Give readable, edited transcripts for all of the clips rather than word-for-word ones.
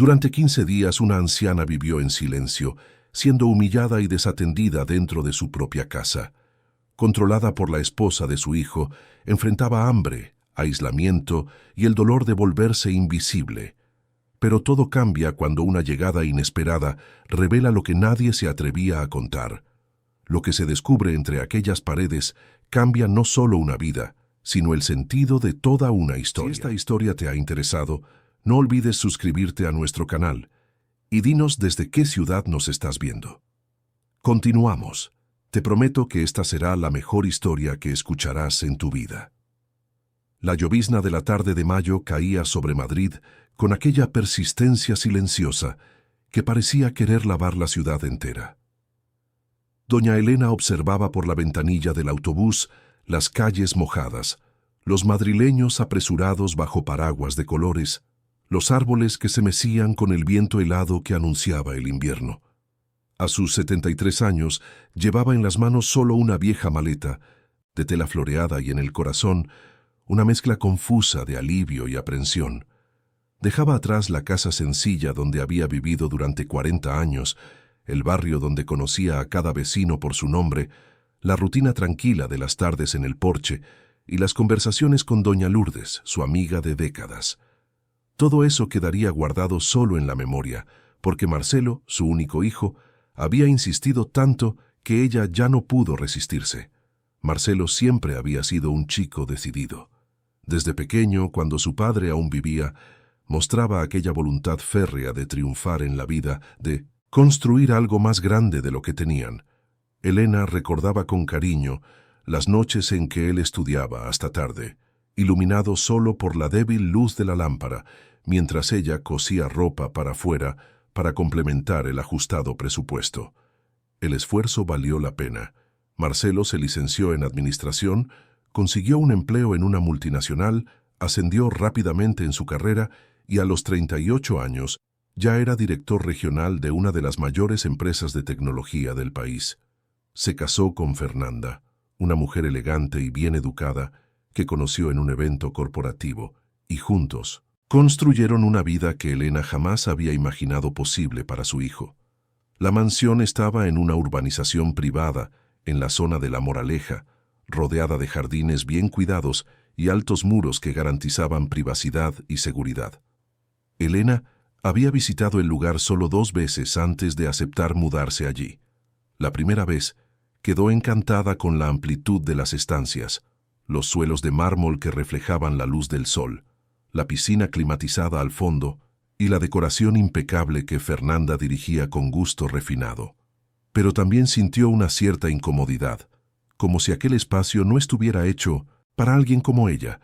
Durante 15 días una anciana vivió en silencio, siendo humillada y desatendida dentro de su propia casa. Controlada por la esposa de su hijo, enfrentaba hambre, aislamiento y el dolor de volverse invisible. Pero todo cambia cuando una llegada inesperada revela lo que nadie se atrevía a contar. Lo que se descubre entre aquellas paredes cambia no solo una vida, sino el sentido de toda una historia. Si esta historia te ha interesado, no olvides suscribirte a nuestro canal y dinos desde qué ciudad nos estás viendo. Continuamos. Te prometo que esta será la mejor historia que escucharás en tu vida. La llovizna de la tarde de mayo caía sobre Madrid con aquella persistencia silenciosa que parecía querer lavar la ciudad entera. Doña Elena observaba por la ventanilla del autobús las calles mojadas, los madrileños apresurados bajo paraguas de colores, los árboles que se mecían con el viento helado que anunciaba el invierno. A sus 73 años llevaba en las manos solo una vieja maleta, de tela floreada y en el corazón una mezcla confusa de alivio y aprensión. Dejaba atrás la casa sencilla donde había vivido durante 40 años, el barrio donde conocía a cada vecino por su nombre, la rutina tranquila de las tardes en el porche y las conversaciones con doña Lourdes, su amiga de décadas. Todo eso quedaría guardado solo en la memoria, porque Marcelo, su único hijo, había insistido tanto que ella ya no pudo resistirse. Marcelo siempre había sido un chico decidido. Desde pequeño, cuando su padre aún vivía, mostraba aquella voluntad férrea de triunfar en la vida, de construir algo más grande de lo que tenían. Elena recordaba con cariño las noches en que él estudiaba hasta tarde, iluminado solo por la débil luz de la lámpara, mientras ella cosía ropa para afuera para complementar el ajustado presupuesto. El esfuerzo valió la pena. Marcelo se licenció en administración, consiguió un empleo en una multinacional, ascendió rápidamente en su carrera y a los 38 años ya era director regional de una de las mayores empresas de tecnología del país. Se casó con Fernanda, una mujer elegante y bien educada que conoció en un evento corporativo, y juntos construyeron una vida que Elena jamás había imaginado posible para su hijo. La mansión estaba en una urbanización privada, en la zona de La Moraleja, rodeada de jardines bien cuidados y altos muros que garantizaban privacidad y seguridad. Elena había visitado el lugar solo 2 veces antes de aceptar mudarse allí. La primera vez, quedó encantada con la amplitud de las estancias, los suelos de mármol que reflejaban la luz del sol, la piscina climatizada al fondo y la decoración impecable que Fernanda dirigía con gusto refinado. Pero también sintió una cierta incomodidad, como si aquel espacio no estuviera hecho para alguien como ella,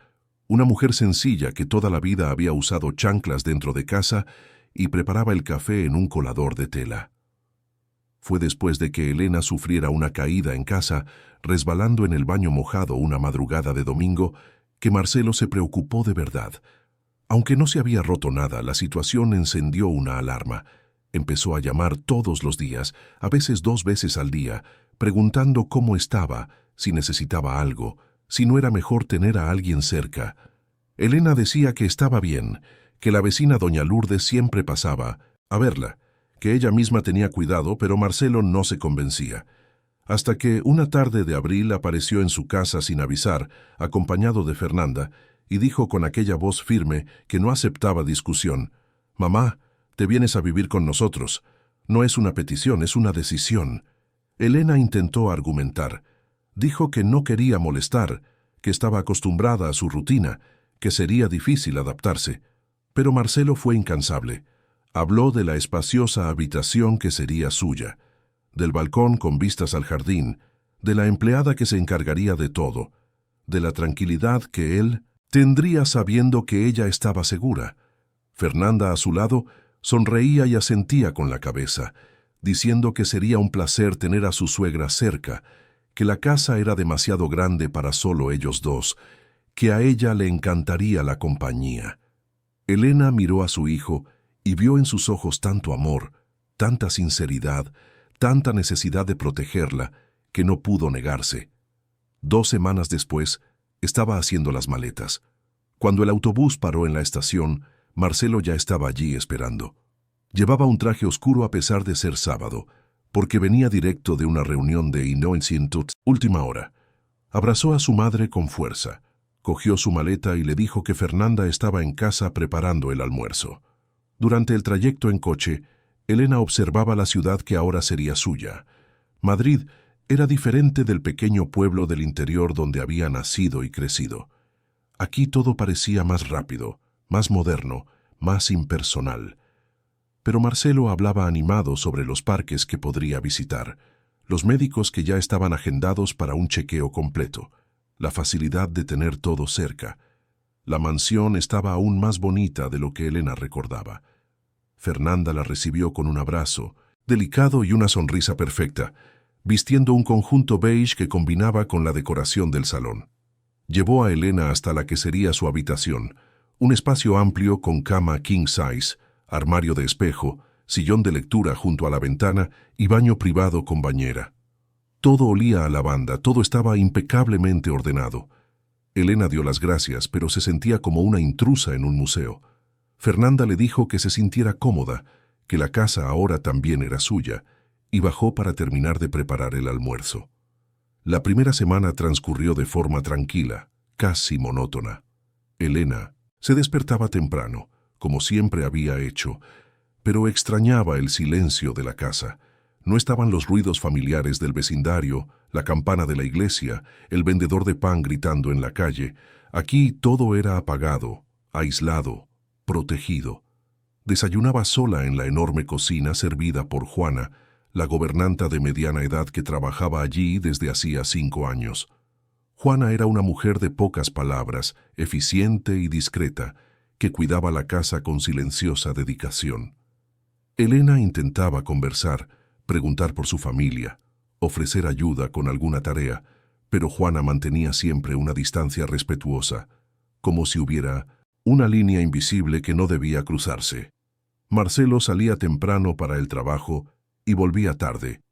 una mujer sencilla que toda la vida había usado chanclas dentro de casa y preparaba el café en un colador de tela. Fue después de que Elena sufriera una caída en casa, resbalando en el baño mojado una madrugada de domingo, que Marcelo se preocupó de verdad. Aunque no se había roto nada, la situación encendió una alarma. Empezó a llamar todos los días, a veces 2 veces al día, preguntando cómo estaba, si necesitaba algo, si no era mejor tener a alguien cerca. Elena decía que estaba bien, que la vecina doña Lourdes siempre pasaba a verla, que ella misma tenía cuidado, pero Marcelo no se convencía. Hasta que una tarde de abril apareció en su casa sin avisar, acompañado de Fernanda, y dijo con aquella voz firme que no aceptaba discusión: «Mamá, te vienes a vivir con nosotros. No es una petición, es una decisión». Elena intentó argumentar. Dijo que no quería molestar, que estaba acostumbrada a su rutina, que sería difícil adaptarse. Pero Marcelo fue incansable. Habló de la espaciosa habitación que sería suya, del balcón con vistas al jardín, de la empleada que se encargaría de todo, de la tranquilidad que él tendría sabiendo que ella estaba segura. Fernanda, a su lado, sonreía y asentía con la cabeza, diciendo que sería un placer tener a su suegra cerca, que la casa era demasiado grande para solo ellos dos, que a ella le encantaría la compañía. Elena miró a su hijo y vio en sus ojos tanto amor, tanta sinceridad, tanta necesidad de protegerla, que no pudo negarse. 2 semanas después, estaba haciendo las maletas. Cuando el autobús paró en la estación, Marcelo ya estaba allí esperando. Llevaba un traje oscuro a pesar de ser sábado, porque venía directo de una reunión de Institut última hora. Abrazó a su madre con fuerza, cogió su maleta y le dijo que Fernanda estaba en casa preparando el almuerzo. Durante el trayecto en coche, Elena observaba la ciudad que ahora sería suya. Madrid era diferente del pequeño pueblo del interior donde había nacido y crecido. Aquí todo parecía más rápido, más moderno, más impersonal. Pero Marcelo hablaba animado sobre los parques que podría visitar, los médicos que ya estaban agendados para un chequeo completo, la facilidad de tener todo cerca. La mansión estaba aún más bonita de lo que Elena recordaba. Fernanda la recibió con un abrazo, delicado y una sonrisa perfecta, vistiendo un conjunto beige que combinaba con la decoración del salón. Llevó a Elena hasta la que sería su habitación, un espacio amplio con cama king size, armario de espejo, sillón de lectura junto a la ventana y baño privado con bañera. Todo olía a lavanda, todo estaba impecablemente ordenado. Elena dio las gracias, pero se sentía como una intrusa en un museo. Fernanda le dijo que se sintiera cómoda, que la casa ahora también era suya, y bajó para terminar de preparar el almuerzo. La primera semana transcurrió de forma tranquila, casi monótona. Elena se despertaba temprano, como siempre había hecho, pero extrañaba el silencio de la casa. No estaban los ruidos familiares del vecindario, la campana de la iglesia, el vendedor de pan gritando en la calle. Aquí todo era apagado, aislado, protegido. Desayunaba sola en la enorme cocina servida por Juana, la gobernanta de mediana edad que trabajaba allí desde hacía 5 años. Juana era una mujer de pocas palabras, eficiente y discreta, que cuidaba la casa con silenciosa dedicación. Elena intentaba conversar, preguntar por su familia, ofrecer ayuda con alguna tarea, pero Juana mantenía siempre una distancia respetuosa, como si hubiera una línea invisible que no debía cruzarse. Marcelo salía temprano para el trabajo y volvía tarde.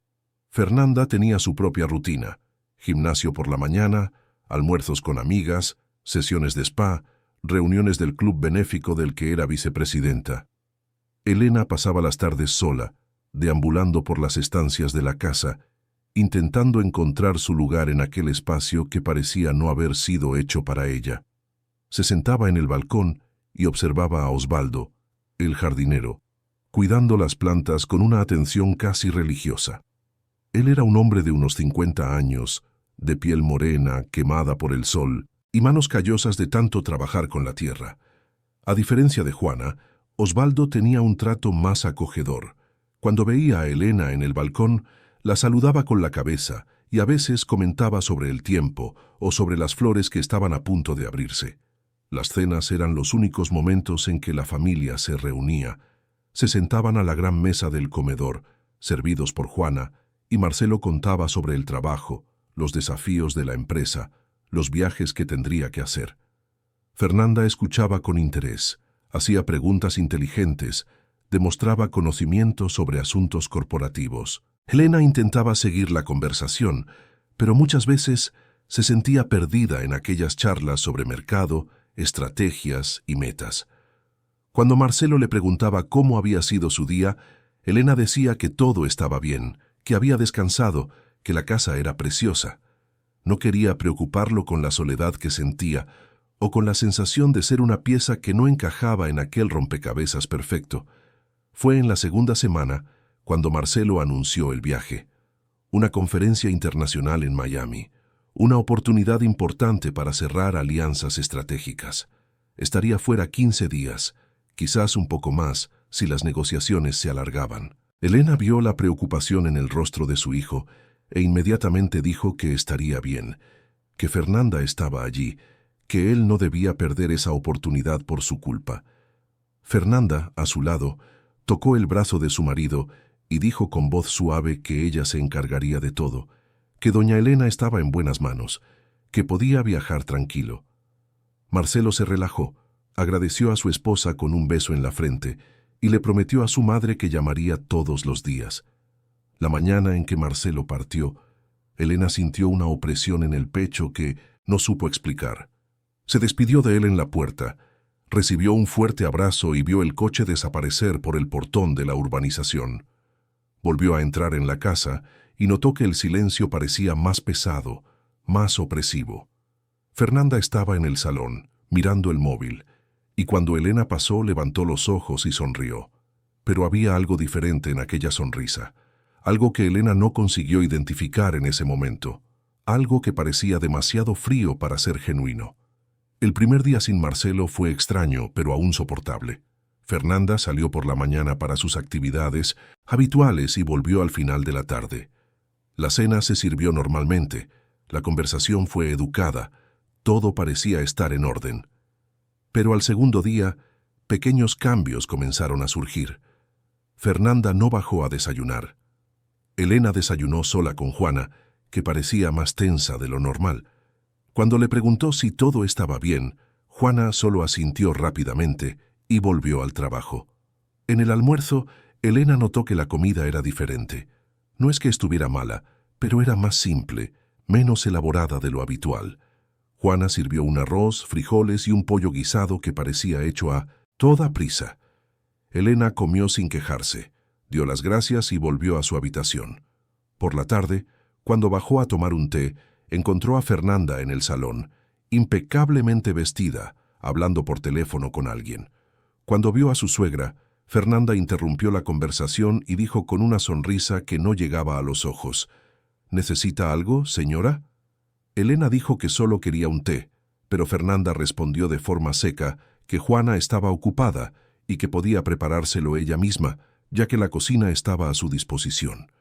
Fernanda tenía su propia rutina: gimnasio por la mañana, almuerzos con amigas, sesiones de spa, reuniones del club benéfico del que era vicepresidenta. Elena pasaba las tardes sola, deambulando por las estancias de la casa, intentando encontrar su lugar en aquel espacio que parecía no haber sido hecho para ella. Se sentaba en el balcón y observaba a Osvaldo, el jardinero, cuidando las plantas con una atención casi religiosa. Él era un hombre de unos 50 años, de piel morena, quemada por el sol, y manos callosas de tanto trabajar con la tierra. A diferencia de Juana, Osvaldo tenía un trato más acogedor. Cuando veía a Elena en el balcón, la saludaba con la cabeza y a veces comentaba sobre el tiempo o sobre las flores que estaban a punto de abrirse. Las cenas eran los únicos momentos en que la familia se reunía. Se sentaban a la gran mesa del comedor, servidos por Juana, y Marcelo contaba sobre el trabajo, los desafíos de la empresa, los viajes que tendría que hacer. Fernanda escuchaba con interés, hacía preguntas inteligentes, demostraba conocimiento sobre asuntos corporativos. Elena intentaba seguir la conversación, pero muchas veces se sentía perdida en aquellas charlas sobre mercado, estrategias y metas. Cuando Marcelo le preguntaba cómo había sido su día, Elena decía que todo estaba bien, que había descansado, que la casa era preciosa. No quería preocuparlo con la soledad que sentía o con la sensación de ser una pieza que no encajaba en aquel rompecabezas perfecto. Fue en la segunda semana cuando Marcelo anunció el viaje. Una conferencia internacional en Miami, una oportunidad importante para cerrar alianzas estratégicas. Estaría fuera 15 días, quizás un poco más si las negociaciones se alargaban. Elena vio la preocupación en el rostro de su hijo e inmediatamente dijo que estaría bien, que Fernanda estaba allí, que él no debía perder esa oportunidad por su culpa. Fernanda, a su lado, tocó el brazo de su marido y dijo con voz suave que ella se encargaría de todo, que doña Elena estaba en buenas manos, que podía viajar tranquilo. Marcelo se relajó, agradeció a su esposa con un beso en la frente y le prometió a su madre que llamaría todos los días. La mañana en que Marcelo partió, Elena sintió una opresión en el pecho que no supo explicar. Se despidió de él en la puerta, Recibió un fuerte abrazo y vio el coche desaparecer por el portón de la urbanización. Volvió a entrar en la casa y notó que el silencio parecía más pesado, más opresivo. Fernanda estaba en el salón, mirando el móvil, y cuando Elena pasó levantó los ojos y sonrió. Pero había algo diferente en aquella sonrisa, algo que Elena no consiguió identificar en ese momento, algo que parecía demasiado frío para ser genuino. El primer día sin Marcelo fue extraño, pero aún soportable. Fernanda salió por la mañana para sus actividades habituales y volvió al final de la tarde. La cena se sirvió normalmente, la conversación fue educada, todo parecía estar en orden. Pero al segundo día, pequeños cambios comenzaron a surgir. Fernanda no bajó a desayunar. Elena desayunó sola con Juana, que parecía más tensa de lo normal. Cuando le preguntó si todo estaba bien, Juana solo asintió rápidamente y volvió al trabajo. En el almuerzo, Elena notó que la comida era diferente. No es que estuviera mala, pero era más simple, menos elaborada de lo habitual. Juana sirvió un arroz, frijoles y un pollo guisado que parecía hecho a toda prisa. Elena comió sin quejarse, dio las gracias y volvió a su habitación. Por la tarde, cuando bajó a tomar un té, encontró a Fernanda en el salón, impecablemente vestida, hablando por teléfono con alguien. Cuando vio a su suegra, Fernanda interrumpió la conversación y dijo con una sonrisa que no llegaba a los ojos: ¿Necesita algo, señora? Elena dijo que solo quería un té, pero Fernanda respondió de forma seca que Juana estaba ocupada y que podía preparárselo ella misma, ya que la cocina estaba a su disposición.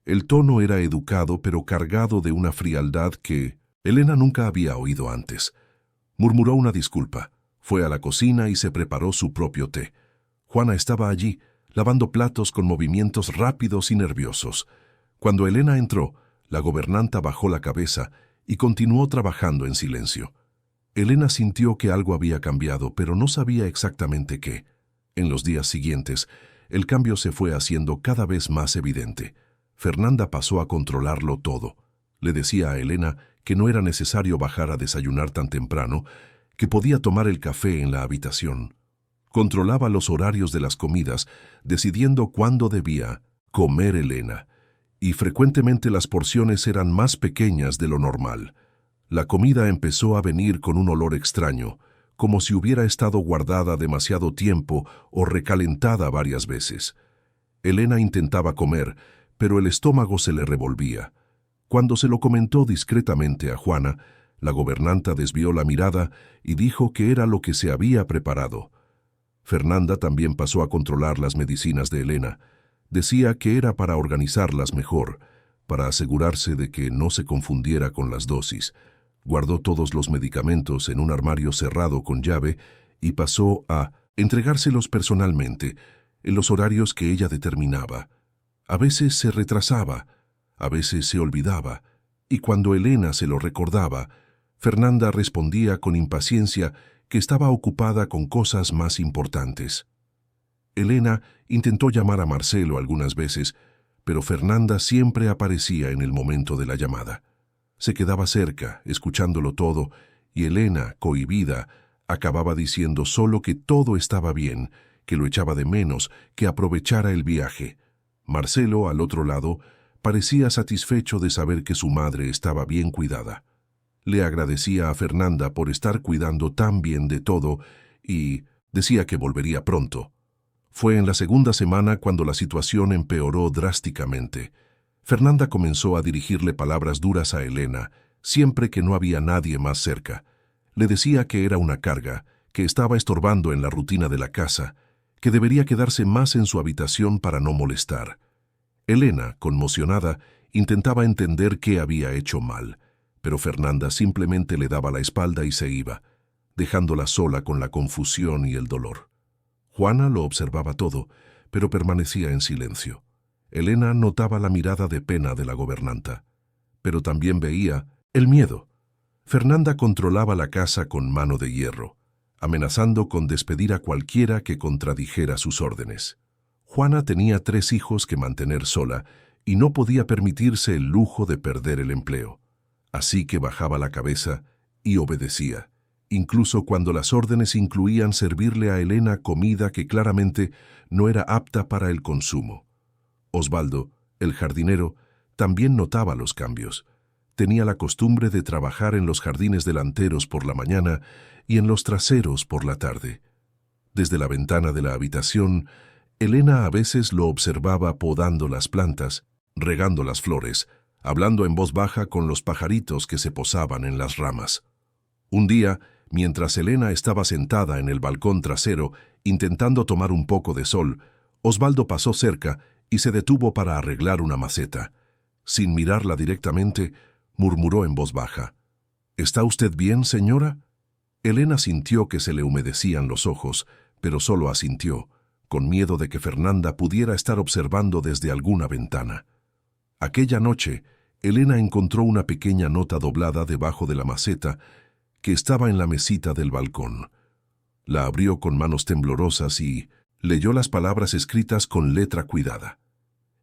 El tono era educado pero cargado de una frialdad que Elena nunca había oído antes. Murmuró una disculpa, fue a la cocina y se preparó su propio té. Juana estaba allí, lavando platos con movimientos rápidos y nerviosos. Cuando Elena entró, la gobernanta bajó la cabeza y continuó trabajando en silencio. Elena sintió que algo había cambiado, pero no sabía exactamente qué. En los días siguientes, el cambio se fue haciendo cada vez más evidente. Fernanda pasó a controlarlo todo. Le decía a Elena que no era necesario bajar a desayunar tan temprano, que podía tomar el café en la habitación. Controlaba los horarios de las comidas, decidiendo cuándo debía comer Elena, y frecuentemente las porciones eran más pequeñas de lo normal. La comida empezó a venir con un olor extraño, como si hubiera estado guardada demasiado tiempo o recalentada varias veces. Elena intentaba comer, pero el estómago se le revolvía. Cuando se lo comentó discretamente a Juana, la gobernanta desvió la mirada y dijo que era lo que se había preparado. Fernanda también pasó a controlar las medicinas de Elena. Decía que era para organizarlas mejor, para asegurarse de que no se confundiera con las dosis. Guardó todos los medicamentos en un armario cerrado con llave y pasó a entregárselos personalmente, en los horarios que ella determinaba. A veces se retrasaba, a veces se olvidaba, y cuando Elena se lo recordaba, Fernanda respondía con impaciencia que estaba ocupada con cosas más importantes. Elena intentó llamar a Marcelo algunas veces, pero Fernanda siempre aparecía en el momento de la llamada. Se quedaba cerca, escuchándolo todo, y Elena, cohibida, acababa diciendo solo que todo estaba bien, que lo echaba de menos, que aprovechara el viaje. Marcelo, al otro lado, parecía satisfecho de saber que su madre estaba bien cuidada. Le agradecía a Fernanda por estar cuidando tan bien de todo y decía que volvería pronto. Fue en la segunda semana cuando la situación empeoró drásticamente. Fernanda comenzó a dirigirle palabras duras a Elena, siempre que no había nadie más cerca. Le decía que era una carga, que estaba estorbando en la rutina de la casa, que debería quedarse más en su habitación para no molestar. Elena, conmocionada, intentaba entender qué había hecho mal, pero Fernanda simplemente le daba la espalda y se iba, dejándola sola con la confusión y el dolor. Juana lo observaba todo, pero permanecía en silencio. Elena notaba la mirada de pena de la gobernanta, pero también veía el miedo. Fernanda controlaba la casa con mano de hierro, amenazando con despedir a cualquiera que contradijera sus órdenes. Juana tenía 3 hijos que mantener sola y no podía permitirse el lujo de perder el empleo. Así que bajaba la cabeza y obedecía, incluso cuando las órdenes incluían servirle a Elena comida que claramente no era apta para el consumo. Osvaldo, el jardinero, también notaba los cambios. Tenía la costumbre de trabajar en los jardines delanteros por la mañana y en los traseros por la tarde. Desde la ventana de la habitación, Elena a veces lo observaba podando las plantas, regando las flores, hablando en voz baja con los pajaritos que se posaban en las ramas. Un día, mientras Elena estaba sentada en el balcón trasero intentando tomar un poco de sol, Osvaldo pasó cerca y se detuvo para arreglar una maceta. Sin mirarla directamente, murmuró en voz baja: «¿Está usted bien, señora?». Elena sintió que se le humedecían los ojos, pero solo asintió, con miedo de que Fernanda pudiera estar observando desde alguna ventana. Aquella noche, Elena encontró una pequeña nota doblada debajo de la maceta que estaba en la mesita del balcón. La abrió con manos temblorosas y leyó las palabras escritas con letra cuidada.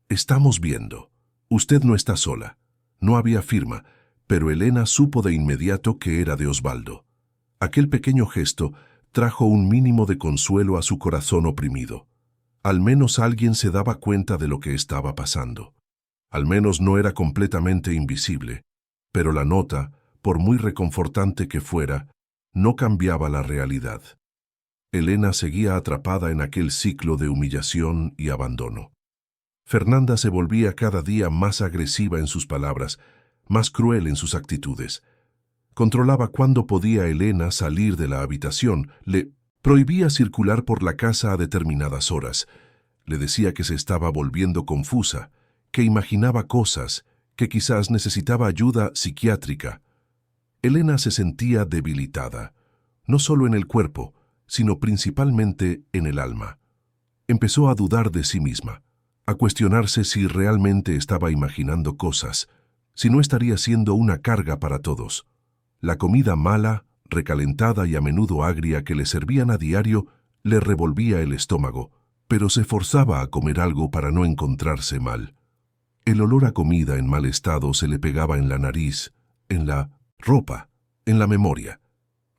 «Estamos viendo. Usted no está sola». No había firma, pero Elena supo de inmediato que era de Osvaldo. Aquel pequeño gesto trajo un mínimo de consuelo a su corazón oprimido. Al menos alguien se daba cuenta de lo que estaba pasando. Al menos no era completamente invisible, pero la nota, por muy reconfortante que fuera, no cambiaba la realidad. Elena seguía atrapada en aquel ciclo de humillación y abandono. Fernanda se volvía cada día más agresiva en sus palabras, más cruel en sus actitudes. Controlaba cuándo podía Elena salir de la habitación, le prohibía circular por la casa a determinadas horas, le decía que se estaba volviendo confusa, que imaginaba cosas, que quizás necesitaba ayuda psiquiátrica. Elena se sentía debilitada, no solo en el cuerpo, sino principalmente en el alma. Empezó a dudar de sí misma, a cuestionarse si realmente estaba imaginando cosas, si no estaría siendo una carga para todos. La comida mala, recalentada y a menudo agria que le servían a diario le revolvía el estómago, pero se forzaba a comer algo para no encontrarse mal. El olor a comida en mal estado se le pegaba en la nariz, en la ropa, en la memoria.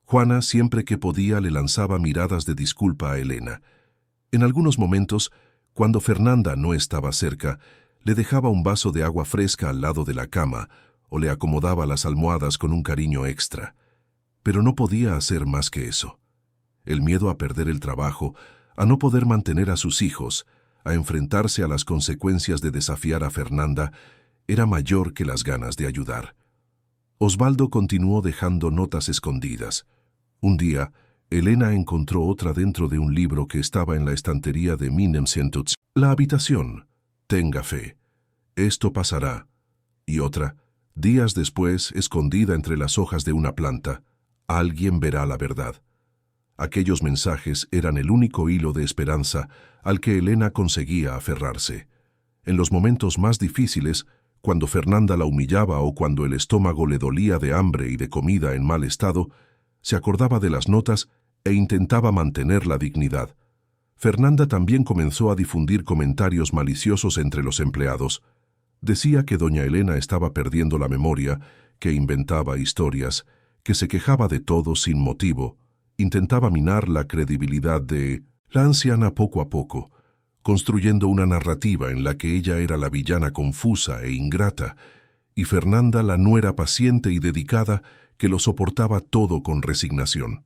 Juana, siempre que podía, le lanzaba miradas de disculpa a Elena. En algunos momentos, cuando Fernanda no estaba cerca, le dejaba un vaso de agua fresca al lado de la cama o le acomodaba las almohadas con un cariño extra. Pero no podía hacer más que eso. El miedo a perder el trabajo, a no poder mantener a sus hijos, a enfrentarse a las consecuencias de desafiar a Fernanda, era mayor que las ganas de ayudar. Osvaldo continuó dejando notas escondidas. Un día, Elena encontró otra dentro de un libro que estaba en la estantería de Minem Centuts. La habitación. Tenga fe. Esto pasará. Y otra, días después, escondida entre las hojas de una planta. Alguien verá la verdad. Aquellos mensajes eran el único hilo de esperanza al que Elena conseguía aferrarse. En los momentos más difíciles, cuando Fernanda la humillaba o cuando el estómago le dolía de hambre y de comida en mal estado, se acordaba de las notas e intentaba mantener la dignidad. Fernanda también comenzó a difundir comentarios maliciosos entre los empleados. Decía que doña Elena estaba perdiendo la memoria, que inventaba historias, que se quejaba de todo sin motivo. Intentaba minar la credibilidad de la anciana poco a poco, construyendo una narrativa en la que ella era la villana confusa e ingrata, y Fernanda la nuera paciente y dedicada que lo soportaba todo con resignación.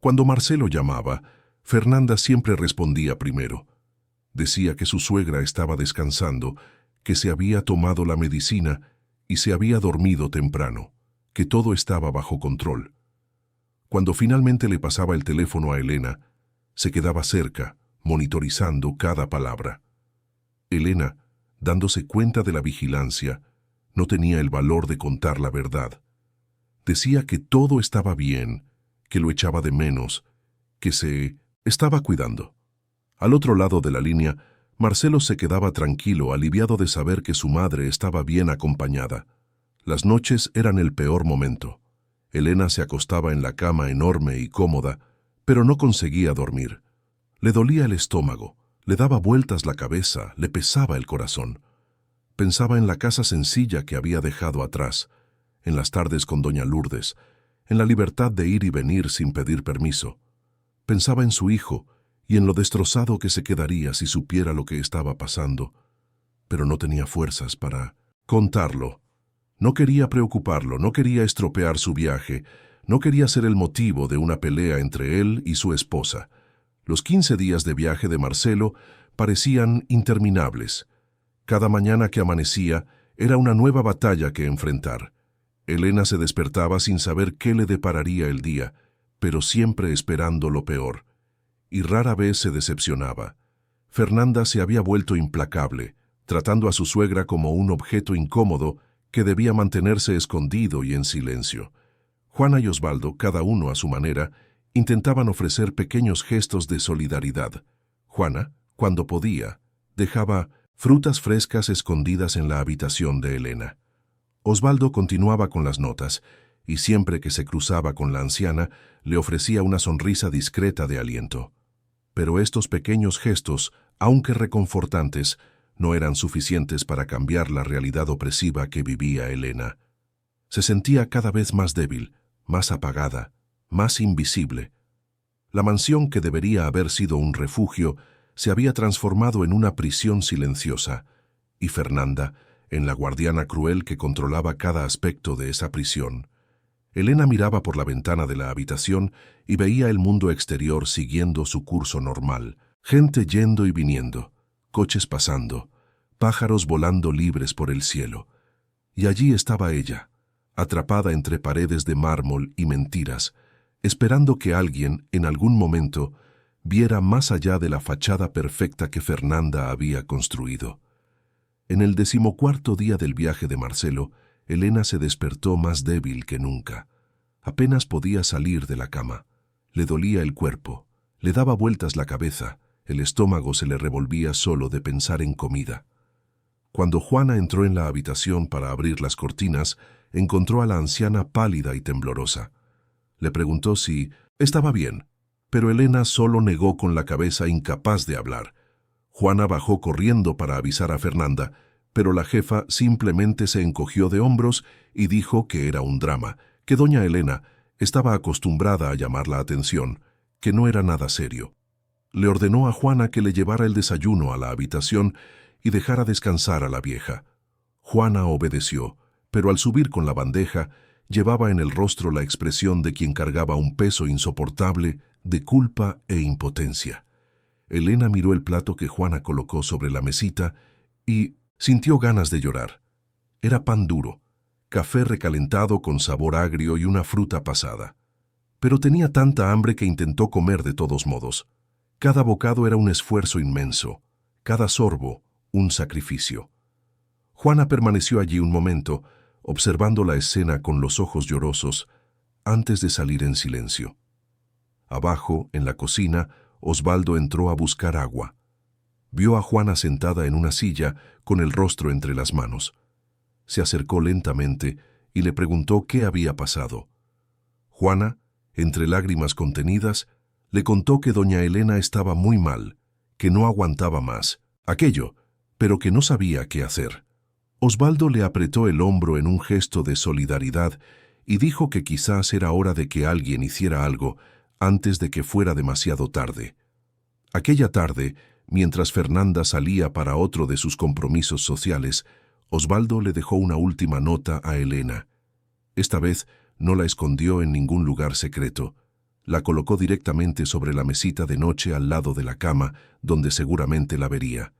Cuando Marcelo llamaba, Fernanda siempre respondía primero. Decía que su suegra estaba descansando, que se había tomado la medicina y se había dormido temprano, que todo estaba bajo control. Cuando finalmente le pasaba el teléfono a Elena, se quedaba cerca, monitorizando cada palabra. Elena, dándose cuenta de la vigilancia, no tenía el valor de contar la verdad. Decía que todo estaba bien, que lo echaba de menos, que se estaba cuidando. Al otro lado de la línea, Marcelo se quedaba tranquilo, aliviado de saber que su madre estaba bien acompañada. Las noches eran el peor momento. Elena se acostaba en la cama enorme y cómoda, pero no conseguía dormir. Le dolía el estómago, le daba vueltas la cabeza, le pesaba el corazón. Pensaba en la casa sencilla que había dejado atrás, en las tardes con doña Lourdes, en la libertad de ir y venir sin pedir permiso. Pensaba en su hijo y en lo destrozado que se quedaría si supiera lo que estaba pasando, pero no tenía fuerzas para contarlo. No quería preocuparlo, no quería estropear su viaje, no quería ser el motivo de una pelea entre él y su esposa. Los 15 días de viaje de Marcelo parecían interminables. Cada mañana que amanecía era una nueva batalla que enfrentar. Elena se despertaba sin saber qué le depararía el día, pero siempre esperando lo peor. Y rara vez se decepcionaba. Fernanda se había vuelto implacable, tratando a su suegra como un objeto incómodo que debía mantenerse escondido y en silencio. Juana y Osvaldo, cada uno a su manera, intentaban ofrecer pequeños gestos de solidaridad. Juana, cuando podía, dejaba frutas frescas escondidas en la habitación de Elena. Osvaldo continuaba con las notas, y siempre que se cruzaba con la anciana, le ofrecía una sonrisa discreta de aliento. Pero estos pequeños gestos, aunque reconfortantes, no eran suficientes para cambiar la realidad opresiva que vivía Elena. Se sentía cada vez más débil, más apagada, más invisible. La mansión que debería haber sido un refugio se había transformado en una prisión silenciosa, y Fernanda, en la guardiana cruel que controlaba cada aspecto de esa prisión. Elena miraba por la ventana de la habitación y veía el mundo exterior siguiendo su curso normal, gente yendo y viniendo, coches pasando, pájaros volando libres por el cielo. Y allí estaba ella, atrapada entre paredes de mármol y mentiras, esperando que alguien, en algún momento, viera más allá de la fachada perfecta que Fernanda había construido. En el 14º día del viaje de Marcelo, Elena se despertó más débil que nunca. Apenas podía salir de la cama. Le dolía el cuerpo, le daba vueltas la cabeza, el estómago se le revolvía solo de pensar en comida. Cuando Juana entró en la habitación para abrir las cortinas, encontró a la anciana pálida y temblorosa. Le preguntó si estaba bien, pero Elena solo negó con la cabeza, incapaz de hablar. Juana bajó corriendo para avisar a Fernanda, pero la jefa simplemente se encogió de hombros y dijo que era un drama, que doña Elena estaba acostumbrada a llamar la atención, que no era nada serio. Le ordenó a Juana que le llevara el desayuno a la habitación y dejara descansar a la vieja. Juana obedeció, pero al subir con la bandeja, llevaba en el rostro la expresión de quien cargaba un peso insoportable de culpa e impotencia. Elena miró el plato que Juana colocó sobre la mesita y sintió ganas de llorar. Era pan duro, café recalentado con sabor agrio y una fruta pasada. Pero tenía tanta hambre que intentó comer de todos modos. Cada bocado era un esfuerzo inmenso, cada sorbo un sacrificio. Juana permaneció allí un momento, observando la escena con los ojos llorosos, antes de salir en silencio. Abajo, en la cocina, Osvaldo entró a buscar agua. Vio a Juana sentada en una silla, con el rostro entre las manos. Se acercó lentamente y le preguntó qué había pasado. Juana, entre lágrimas contenidas, le contó que doña Elena estaba muy mal, que no aguantaba más, aquello, pero que no sabía qué hacer. Osvaldo le apretó el hombro en un gesto de solidaridad y dijo que quizás era hora de que alguien hiciera algo antes de que fuera demasiado tarde. Aquella tarde, mientras Fernanda salía para otro de sus compromisos sociales, Osvaldo le dejó una última nota a Elena. Esta vez no la escondió en ningún lugar secreto. La colocó directamente sobre la mesita de noche al lado de la cama, donde seguramente la vería.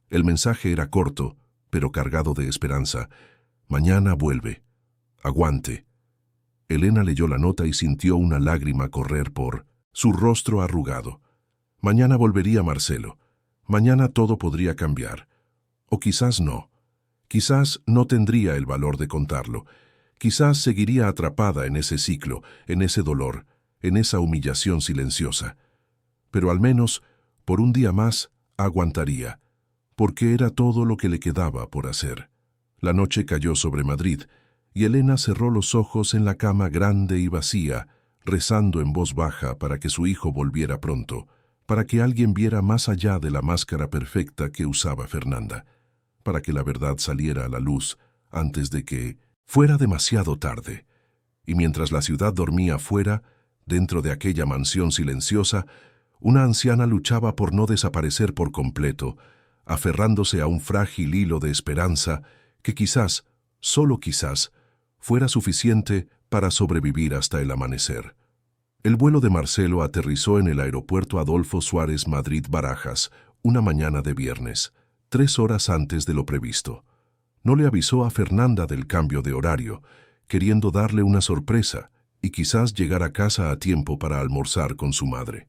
El mensaje era corto, pero cargado de esperanza. Mañana vuelve. Aguante. Elena leyó la nota y sintió una lágrima correr por su rostro arrugado. Mañana volvería Marcelo. Mañana todo podría cambiar. O quizás no. Quizás no tendría el valor de contarlo. Quizás seguiría atrapada en ese ciclo, en ese dolor, en esa humillación silenciosa. Pero al menos, por un día más, aguantaría, porque era todo lo que le quedaba por hacer. La noche cayó sobre Madrid, y Elena cerró los ojos en la cama grande y vacía, rezando en voz baja para que su hijo volviera pronto, para que alguien viera más allá de la máscara perfecta que usaba Fernanda, para que la verdad saliera a la luz antes de que fuera demasiado tarde. y mientras la ciudad dormía fuera, dentro de aquella mansión silenciosa, una anciana luchaba por no desaparecer por completo, aferrándose a un frágil hilo de esperanza que quizás, solo quizás, fuera suficiente para sobrevivir hasta el amanecer. El vuelo de Marcelo aterrizó en el aeropuerto Adolfo Suárez Madrid-Barajas una mañana de viernes, 3 horas antes de lo previsto. No le avisó a Fernanda del cambio de horario, queriendo darle una sorpresa y quizás llegar a casa a tiempo para almorzar con su madre.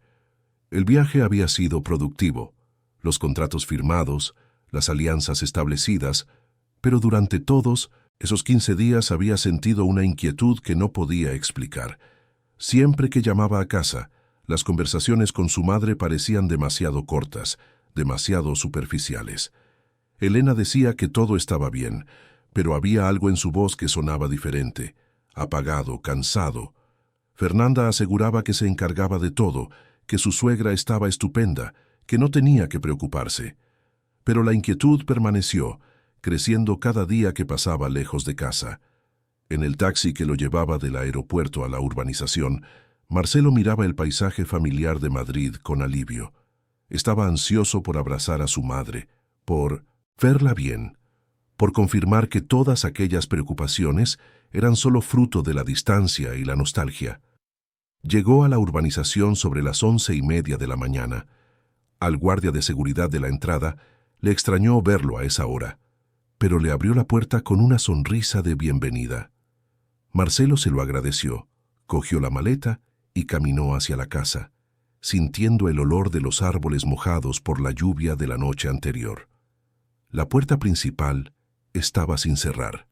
El viaje había sido productivo, los contratos firmados, las alianzas establecidas, pero durante todos esos 15 días había sentido una inquietud que no podía explicar. Siempre que llamaba a casa, las conversaciones con su madre parecían demasiado cortas, demasiado superficiales. Elena decía que todo estaba bien, pero había algo en su voz que sonaba diferente, apagado, cansado. Fernanda aseguraba que se encargaba de todo, que su suegra estaba estupenda, que no tenía que preocuparse. Pero la inquietud permaneció, creciendo cada día que pasaba lejos de casa. En el taxi que lo llevaba del aeropuerto a la urbanización, Marcelo miraba el paisaje familiar de Madrid con alivio. Estaba ansioso por abrazar a su madre, por verla bien, por confirmar que todas aquellas preocupaciones eran solo fruto de la distancia y la nostalgia. Llegó a la urbanización sobre las 11:30 de la mañana. Al guardia de seguridad de la entrada le extrañó verlo a esa hora, pero le abrió la puerta con una sonrisa de bienvenida. Marcelo se lo agradeció, cogió la maleta y caminó hacia la casa, sintiendo el olor de los árboles mojados por la lluvia de la noche anterior. La puerta principal estaba sin cerrar.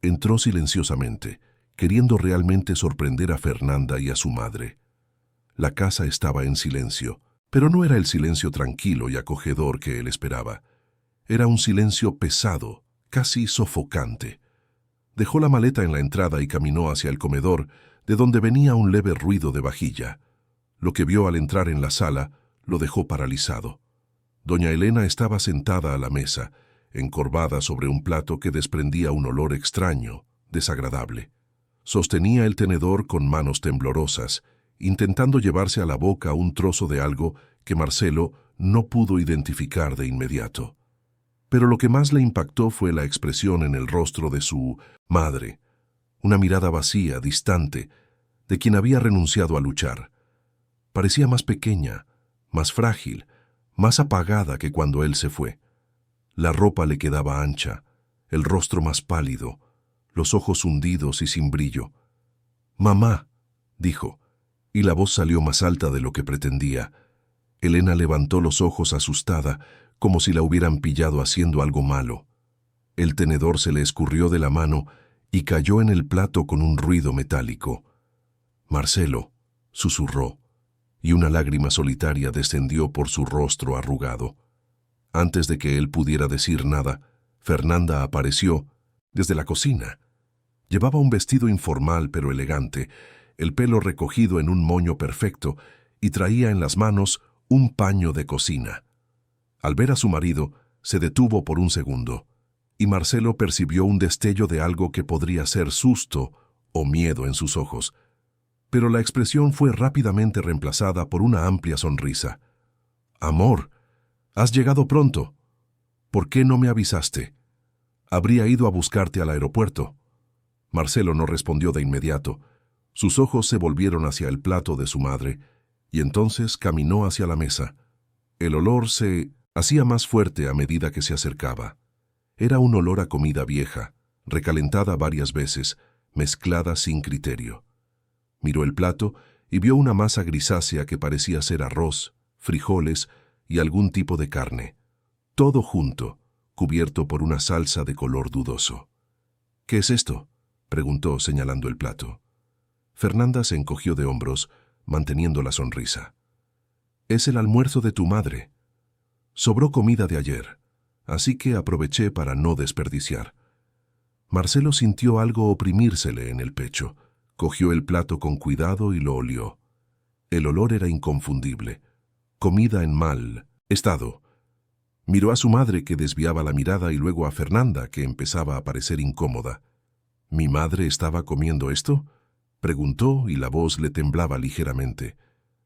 Entró silenciosamente, queriendo realmente sorprender a Fernanda y a su madre. La casa estaba en silencio, pero no era el silencio tranquilo y acogedor que él esperaba. Era un silencio pesado, casi sofocante. Dejó la maleta en la entrada y caminó hacia el comedor, de donde venía un leve ruido de vajilla. Lo que vio al entrar en la sala lo dejó paralizado. Doña Elena estaba sentada a la mesa, encorvada sobre un plato que desprendía un olor extraño, desagradable. Sostenía el tenedor con manos temblorosas, intentando llevarse a la boca un trozo de algo que Marcelo no pudo identificar de inmediato. Pero lo que más le impactó fue la expresión en el rostro de su madre, una mirada vacía, distante, de quien había renunciado a luchar. Parecía más pequeña, más frágil, más apagada que cuando él se fue. La ropa le quedaba ancha, el rostro más pálido, los ojos hundidos y sin brillo. «Mamá», dijo, y la voz salió más alta de lo que pretendía. Elena levantó los ojos asustada, como si la hubieran pillado haciendo algo malo. El tenedor se le escurrió de la mano y cayó en el plato con un ruido metálico. «Marcelo», susurró, y una lágrima solitaria descendió por su rostro arrugado. Antes de que él pudiera decir nada, Fernanda apareció desde la cocina. Llevaba un vestido informal pero elegante, el pelo recogido en un moño perfecto, y traía en las manos un paño de cocina. Al ver a su marido, se detuvo por un segundo, y Marcelo percibió un destello de algo que podría ser susto o miedo en sus ojos. Pero la expresión fue rápidamente reemplazada por una amplia sonrisa. «Amor, has llegado pronto. ¿Por qué no me avisaste? Habría ido a buscarte al aeropuerto». Marcelo no respondió de inmediato. Sus ojos se volvieron hacia el plato de su madre, y entonces caminó hacia la mesa. El olor se hacía más fuerte a medida que se acercaba. Era un olor a comida vieja, recalentada varias veces, mezclada sin criterio. Miró el plato y vio una masa grisácea que parecía ser arroz, frijoles y algún tipo de carne. Todo junto, cubierto por una salsa de color dudoso. «¿Qué es esto?», preguntó señalando el plato. Fernanda se encogió de hombros, manteniendo la sonrisa. «Es el almuerzo de tu madre. Sobró comida de ayer, así que aproveché para no desperdiciar». Marcelo sintió algo oprimírsele en el pecho. Cogió el plato con cuidado y lo olió. El olor era inconfundible. Comida en mal estado. Miró a su madre, que desviaba la mirada, y luego a Fernanda, que empezaba a parecer incómoda. «¿Mi madre estaba comiendo esto?», Preguntó y la voz le temblaba ligeramente.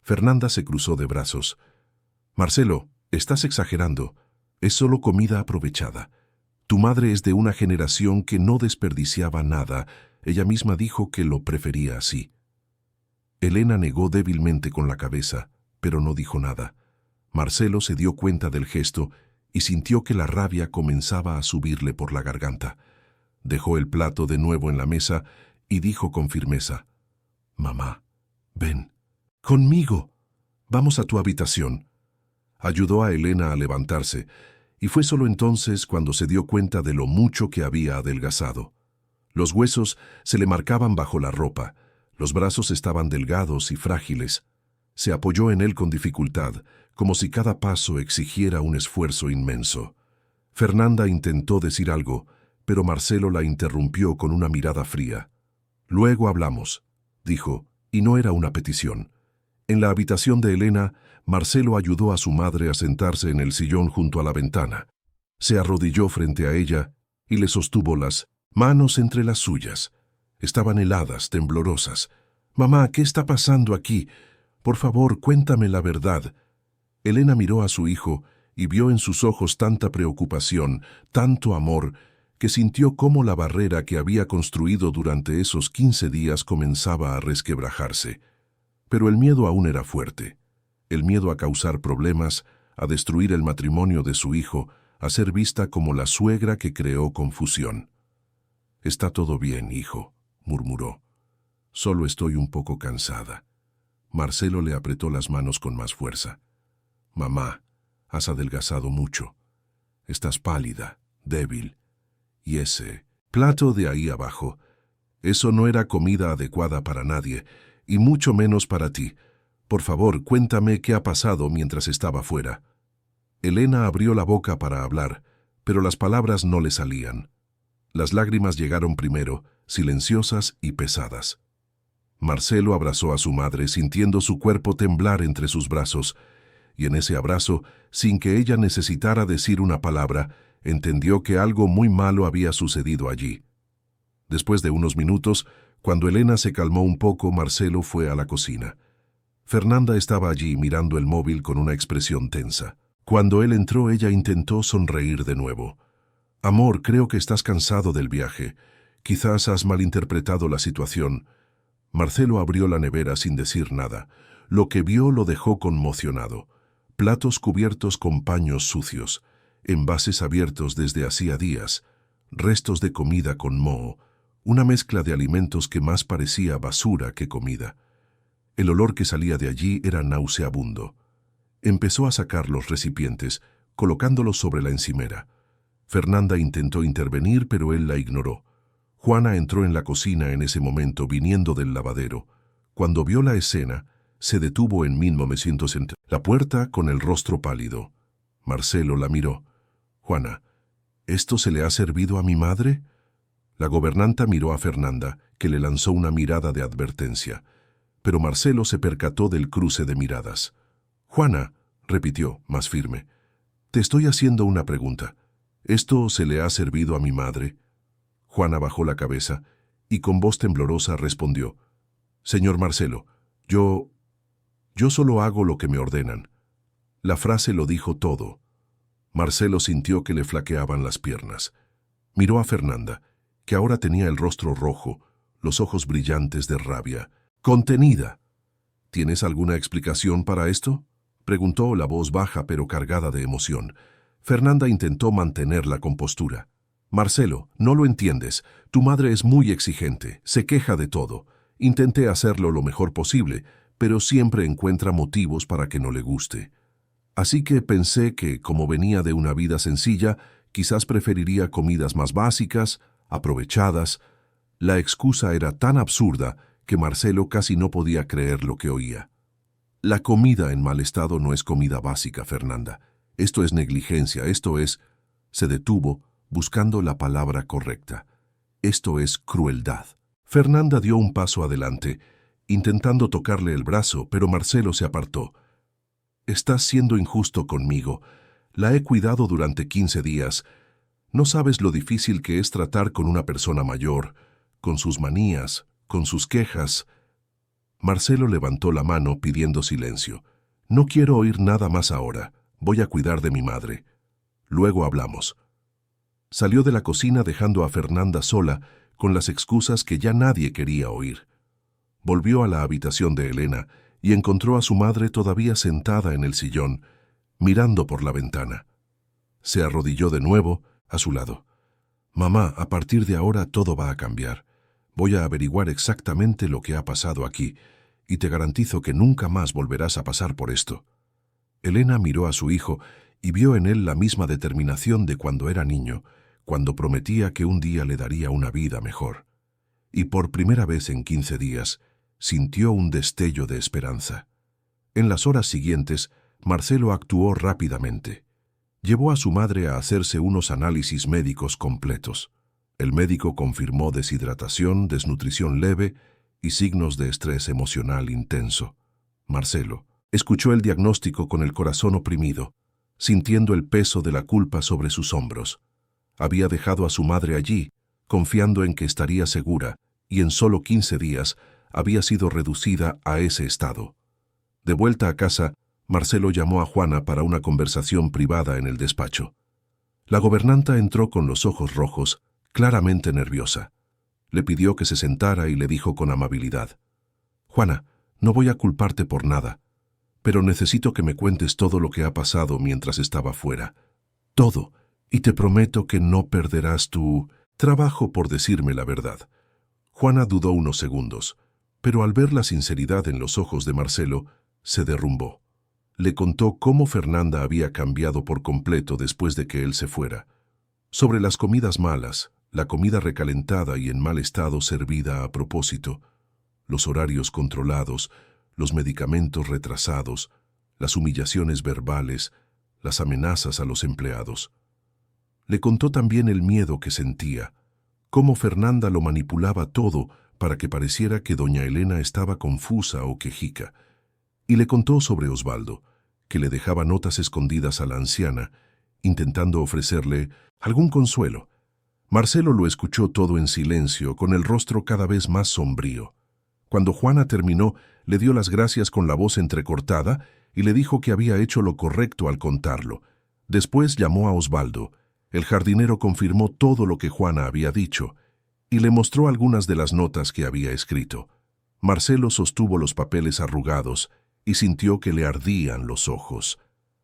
Fernanda se cruzó de brazos. Marcelo, estás exagerando. Es solo comida aprovechada. Tu madre es de una generación que no desperdiciaba nada. Ella misma dijo que lo prefería así. Elena negó débilmente con la cabeza, pero no dijo nada. Marcelo se dio cuenta del gesto y sintió que la rabia comenzaba a subirle por la garganta. Dejó el plato de nuevo en la mesa y dijo con firmeza: «Mamá, ven, conmigo. Vamos a tu habitación». Ayudó a Elena a levantarse, y fue solo entonces cuando se dio cuenta de lo mucho que había adelgazado. Los huesos se le marcaban bajo la ropa, los brazos estaban delgados y frágiles. Se apoyó en él con dificultad, como si cada paso exigiera un esfuerzo inmenso. Fernanda intentó decir algo, pero Marcelo la interrumpió con una mirada fría. «Luego hablamos», dijo, y no era una petición. En la habitación de Elena, Marcelo ayudó a su madre a sentarse en el sillón junto a la ventana. Se arrodilló frente a ella y le sostuvo las manos entre las suyas. Estaban heladas, temblorosas. «Mamá, ¿qué está pasando aquí? Por favor, cuéntame la verdad». Elena miró a su hijo y vio en sus ojos tanta preocupación, tanto amor, que sintió cómo la barrera que había construido durante esos 15 días comenzaba a resquebrajarse. Pero el miedo aún era fuerte. El miedo a causar problemas, a destruir el matrimonio de su hijo, a ser vista como la suegra que creó confusión. «Está todo bien, hijo», murmuró. «Solo estoy un poco cansada». Marcelo le apretó las manos con más fuerza. «Mamá, has adelgazado mucho. Estás pálida, débil. Y ese plato de ahí abajo, eso no era comida adecuada para nadie, y mucho menos para ti. Por favor, cuéntame qué ha pasado mientras estaba fuera». Elena abrió la boca para hablar, pero las palabras no le salían. Las lágrimas llegaron primero, silenciosas y pesadas. Marcelo abrazó a su madre, sintiendo su cuerpo temblar entre sus brazos, y en ese abrazo, sin que ella necesitara decir una palabra, entendió que algo muy malo había sucedido allí. Después de unos minutos, cuando Elena se calmó un poco, Marcelo fue a la cocina. Fernanda estaba allí mirando el móvil con una expresión tensa. Cuando él entró, ella intentó sonreír de nuevo. «Amor, creo que estás cansado del viaje. Quizás has malinterpretado la situación». Marcelo abrió la nevera sin decir nada. Lo que vio lo dejó conmocionado. Platos cubiertos con paños sucios, envases abiertos desde hacía días, restos de comida con moho, una mezcla de alimentos que más parecía basura que comida. El olor que salía de allí era nauseabundo. Empezó a sacar los recipientes, colocándolos sobre la encimera. Fernanda intentó intervenir, pero él la ignoró. Juana entró en la cocina en ese momento, viniendo del lavadero. Cuando vio la escena, se detuvo en 1900 la puerta con el rostro pálido. Marcelo la miró. «Juana, ¿esto se le ha servido a mi madre?». La gobernanta miró a Fernanda, que le lanzó una mirada de advertencia. Pero Marcelo se percató del cruce de miradas. «Juana», repitió, más firme, «te estoy haciendo una pregunta. ¿Esto se le ha servido a mi madre?». Juana bajó la cabeza y con voz temblorosa respondió: «Señor Marcelo, yo solo hago lo que me ordenan». La frase lo dijo todo. Marcelo sintió que le flaqueaban las piernas. Miró a Fernanda, que ahora tenía el rostro rojo, los ojos brillantes de rabia. «Contenida». «¿Tienes alguna explicación para esto?», preguntó la voz baja pero cargada de emoción. Fernanda intentó mantener la compostura. «Marcelo, no lo entiendes. Tu madre es muy exigente, se queja de todo. Intenté hacerlo lo mejor posible, pero siempre encuentra motivos para que no le guste. Así que pensé que, como venía de una vida sencilla, quizás preferiría comidas más básicas, aprovechadas». La excusa era tan absurda que Marcelo casi no podía creer lo que oía. «La comida en mal estado no es comida básica, Fernanda. Esto es negligencia, esto es...». Se detuvo, buscando la palabra correcta. «Esto es crueldad». Fernanda dio un paso adelante, intentando tocarle el brazo, pero Marcelo se apartó. «Estás siendo injusto conmigo. La he cuidado durante 15 días. No sabes lo difícil que es tratar con una persona mayor, con sus manías, con sus quejas». Marcelo levantó la mano pidiendo silencio. «No quiero oír nada más ahora. Voy a cuidar de mi madre. Luego hablamos». Salió de la cocina dejando a Fernanda sola con las excusas que ya nadie quería oír. Volvió a la habitación de Elena y encontró a su madre todavía sentada en el sillón, mirando por la ventana. Se arrodilló de nuevo a su lado. «Mamá, a partir de ahora todo va a cambiar. Voy a averiguar exactamente lo que ha pasado aquí y te garantizo que nunca más volverás a pasar por esto». Elena miró a su hijo y vio en él la misma determinación de cuando era niño, cuando prometía que un día le daría una vida mejor. Y por primera vez en 15 días, sintió un destello de esperanza. En las horas siguientes, Marcelo actuó rápidamente. Llevó a su madre a hacerse unos análisis médicos completos. El médico confirmó deshidratación, desnutrición leve y signos de estrés emocional intenso. Marcelo escuchó el diagnóstico con el corazón oprimido, sintiendo el peso de la culpa sobre sus hombros. Había dejado a su madre allí, confiando en que estaría segura, y en solo 15 días había sido reducida a ese estado. De vuelta a casa, Marcelo llamó a Juana para una conversación privada en el despacho. La gobernanta entró con los ojos rojos, claramente nerviosa. Le pidió que se sentara y le dijo con amabilidad: «Juana, no voy a culparte por nada, pero necesito que me cuentes todo lo que ha pasado mientras estaba fuera. Todo, y te prometo que no perderás tu trabajo por decirme la verdad». Juana dudó unos segundos, pero al ver la sinceridad en los ojos de Marcelo, se derrumbó. Le contó cómo Fernanda había cambiado por completo después de que él se fuera. Sobre las comidas malas, la comida recalentada y en mal estado servida a propósito, los horarios controlados, los medicamentos retrasados, las humillaciones verbales, las amenazas a los empleados. Le contó también el miedo que sentía, cómo Fernanda lo manipulaba todo para que pareciera que doña Elena estaba confusa o quejica. Y le contó sobre Osvaldo, que le dejaba notas escondidas a la anciana, intentando ofrecerle algún consuelo. Marcelo lo escuchó todo en silencio, con el rostro cada vez más sombrío. Cuando Juana terminó, le dio las gracias con la voz entrecortada y le dijo que había hecho lo correcto al contarlo. Después llamó a Osvaldo. El jardinero confirmó todo lo que Juana había dicho y le mostró algunas de las notas que había escrito. Marcelo sostuvo los papeles arrugados y sintió que le ardían los ojos.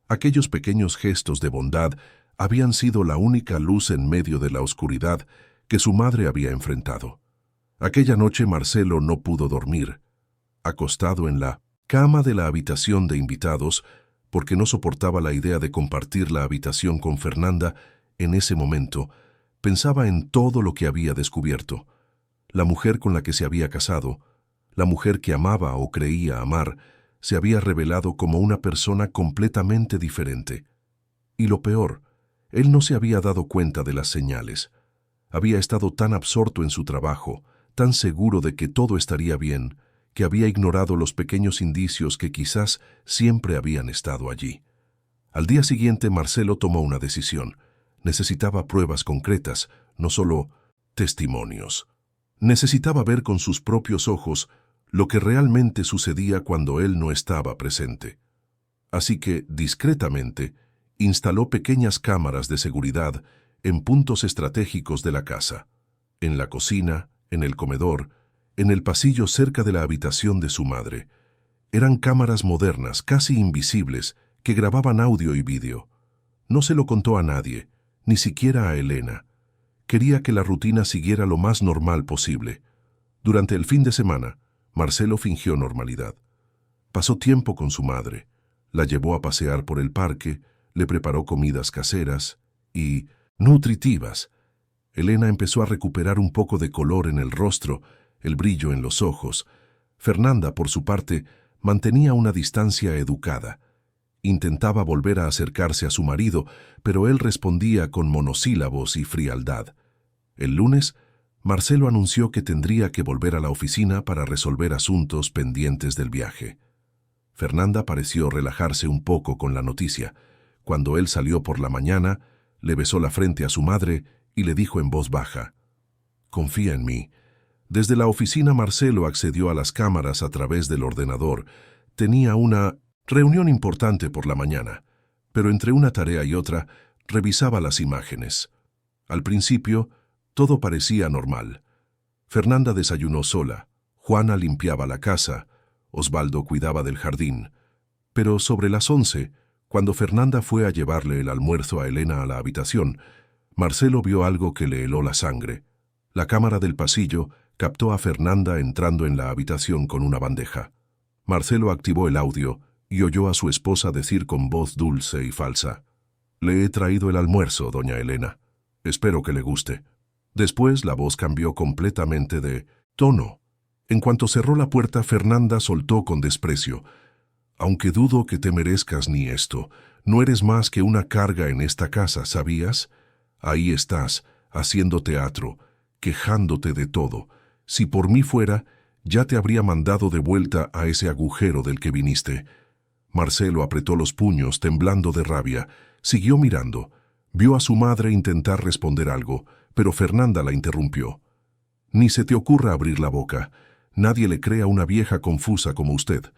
Aquellos pequeños gestos de bondad habían sido la única luz en medio de la oscuridad que su madre había enfrentado. Aquella noche Marcelo no pudo dormir. Acostado en la cama de la habitación de invitados, porque no soportaba la idea de compartir la habitación con Fernanda, en ese momento pensaba en todo lo que había descubierto. La mujer con la que se había casado, la mujer que amaba o creía amar, se había revelado como una persona completamente diferente. Y lo peor, él no se había dado cuenta de las señales. Había estado tan absorto en su trabajo, tan seguro de que todo estaría bien, que había ignorado los pequeños indicios que quizás siempre habían estado allí. Al día siguiente, Marcelo tomó una decisión. Necesitaba pruebas concretas, no solo testimonios. Necesitaba ver con sus propios ojos lo que realmente sucedía cuando él no estaba presente. Así que, discretamente, instaló pequeñas cámaras de seguridad en puntos estratégicos de la casa, en la cocina, en el comedor, en el pasillo cerca de la habitación de su madre. Eran cámaras modernas, casi invisibles, que grababan audio y vídeo. No se lo contó a nadie, ni siquiera a Elena. Quería que la rutina siguiera lo más normal posible. Durante el fin de semana, Marcelo fingió normalidad. Pasó tiempo con su madre, la llevó a pasear por el parque, le preparó comidas caseras y nutritivas. Elena empezó a recuperar un poco de color en el rostro, el brillo en los ojos. Fernanda, por su parte, mantenía una distancia educada. Intentaba volver a acercarse a su marido, pero él respondía con monosílabos y frialdad. El lunes, Marcelo anunció que tendría que volver a la oficina para resolver asuntos pendientes del viaje. Fernanda pareció relajarse un poco con la noticia. Cuando él salió por la mañana, le besó la frente a su madre y le dijo en voz baja: «Confía en mí. Desde la oficina Marcelo accedió a las cámaras a través del ordenador. Tenía una reunión importante por la mañana, pero entre una tarea y otra revisaba las imágenes. Al principio, todo parecía normal. Fernanda desayunó sola, Juana limpiaba la casa, Osvaldo cuidaba del jardín. Pero sobre las 11, cuando Fernanda fue a llevarle el almuerzo a Elena a la habitación, Marcelo vio algo que le heló la sangre. La cámara del pasillo captó a Fernanda entrando en la habitación con una bandeja. Marcelo activó el audio y oyó a su esposa decir con voz dulce y falsa: «Le he traído el almuerzo, doña Elena. Espero que le guste». Después la voz cambió completamente de tono. En cuanto cerró la puerta, Fernanda soltó con desprecio: «Aunque dudo que te merezcas ni esto, no eres más que una carga en esta casa, ¿sabías? Ahí estás, haciendo teatro, quejándote de todo. Si por mí fuera, ya te habría mandado de vuelta a ese agujero del que viniste». Marcelo apretó los puños, temblando de rabia. Siguió mirando. Vio a su madre intentar responder algo, pero Fernanda la interrumpió. «Ni se te ocurra abrir la boca. Nadie le cree a una vieja confusa como usted.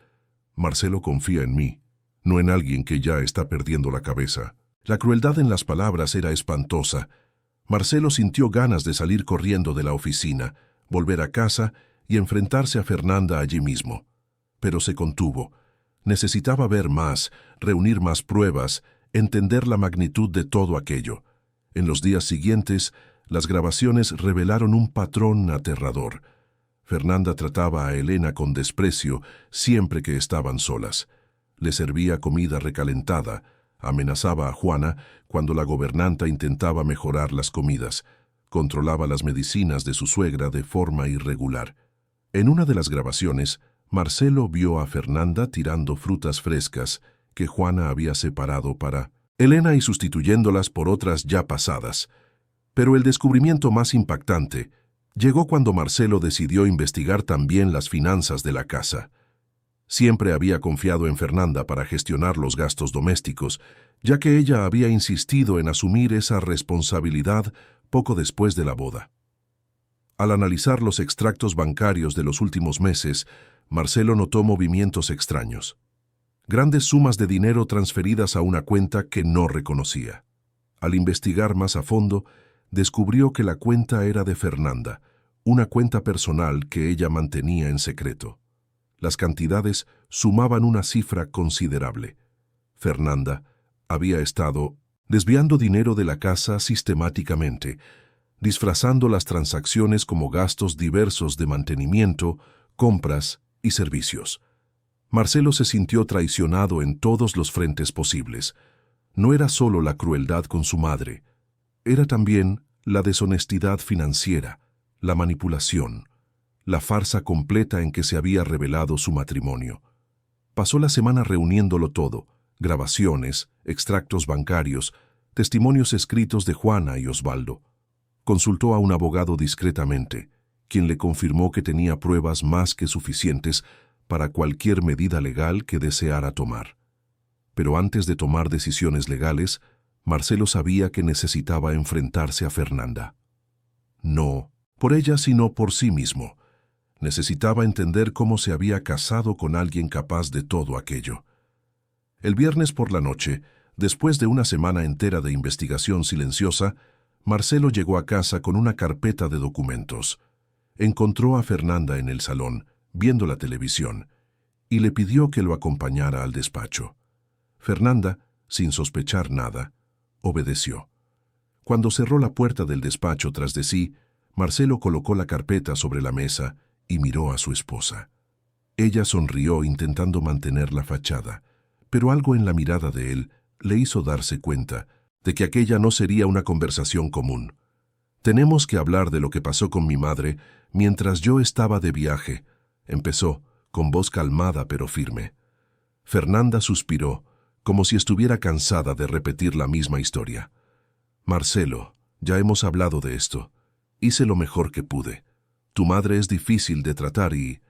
Marcelo confía en mí, no en alguien que ya está perdiendo la cabeza». La crueldad en las palabras era espantosa. Marcelo sintió ganas de salir corriendo de la oficina, volver a casa y enfrentarse a Fernanda allí mismo. Pero se contuvo. Necesitaba ver más, reunir más pruebas, entender la magnitud de todo aquello. En los días siguientes, las grabaciones revelaron un patrón aterrador. Fernanda trataba a Elena con desprecio siempre que estaban solas. Le servía comida recalentada, amenazaba a Juana cuando la gobernanta intentaba mejorar las comidas, controlaba las medicinas de su suegra de forma irregular. En una de las grabaciones, Marcelo vio a Fernanda tirando frutas frescas que Juana había separado para Elena y sustituyéndolas por otras ya pasadas. Pero el descubrimiento más impactante llegó cuando Marcelo decidió investigar también las finanzas de la casa. Siempre había confiado en Fernanda para gestionar los gastos domésticos, ya que ella había insistido en asumir esa responsabilidad poco después de la boda. Al analizar los extractos bancarios de los últimos meses, Marcelo notó movimientos extraños. Grandes sumas de dinero transferidas a una cuenta que no reconocía. Al investigar más a fondo, descubrió que la cuenta era de Fernanda, una cuenta personal que ella mantenía en secreto. Las cantidades sumaban una cifra considerable. Fernanda había estado desviando dinero de la casa sistemáticamente, disfrazando las transacciones como gastos diversos de mantenimiento, compras y servicios. Marcelo se sintió traicionado en todos los frentes posibles. No era solo la crueldad con su madre, era también la deshonestidad financiera, la manipulación, la farsa completa en que se había revelado su matrimonio. Pasó la semana reuniéndolo todo: grabaciones, extractos bancarios, testimonios escritos de Juana y Osvaldo. Consultó a un abogado discretamente, quien le confirmó que tenía pruebas más que suficientes para cualquier medida legal que deseara tomar. Pero antes de tomar decisiones legales, Marcelo sabía que necesitaba enfrentarse a Fernanda. No por ella, sino por sí mismo. Necesitaba entender cómo se había casado con alguien capaz de todo aquello. El viernes por la noche, después de una semana entera de investigación silenciosa, Marcelo llegó a casa con una carpeta de documentos. Encontró a Fernanda en el salón, viendo la televisión, y le pidió que lo acompañara al despacho. Fernanda, sin sospechar nada, obedeció. Cuando cerró la puerta del despacho tras de sí, Marcelo colocó la carpeta sobre la mesa y miró a su esposa. Ella sonrió intentando mantener la fachada, pero algo en la mirada de él le hizo darse cuenta de que aquella no sería una conversación común. «Tenemos que hablar de lo que pasó con mi madre mientras yo estaba de viaje», empezó, con voz calmada pero firme. Fernanda suspiró, como si estuviera cansada de repetir la misma historia. «Marcelo, ya hemos hablado de esto. Hice lo mejor que pude. Tu madre es difícil de tratar y...»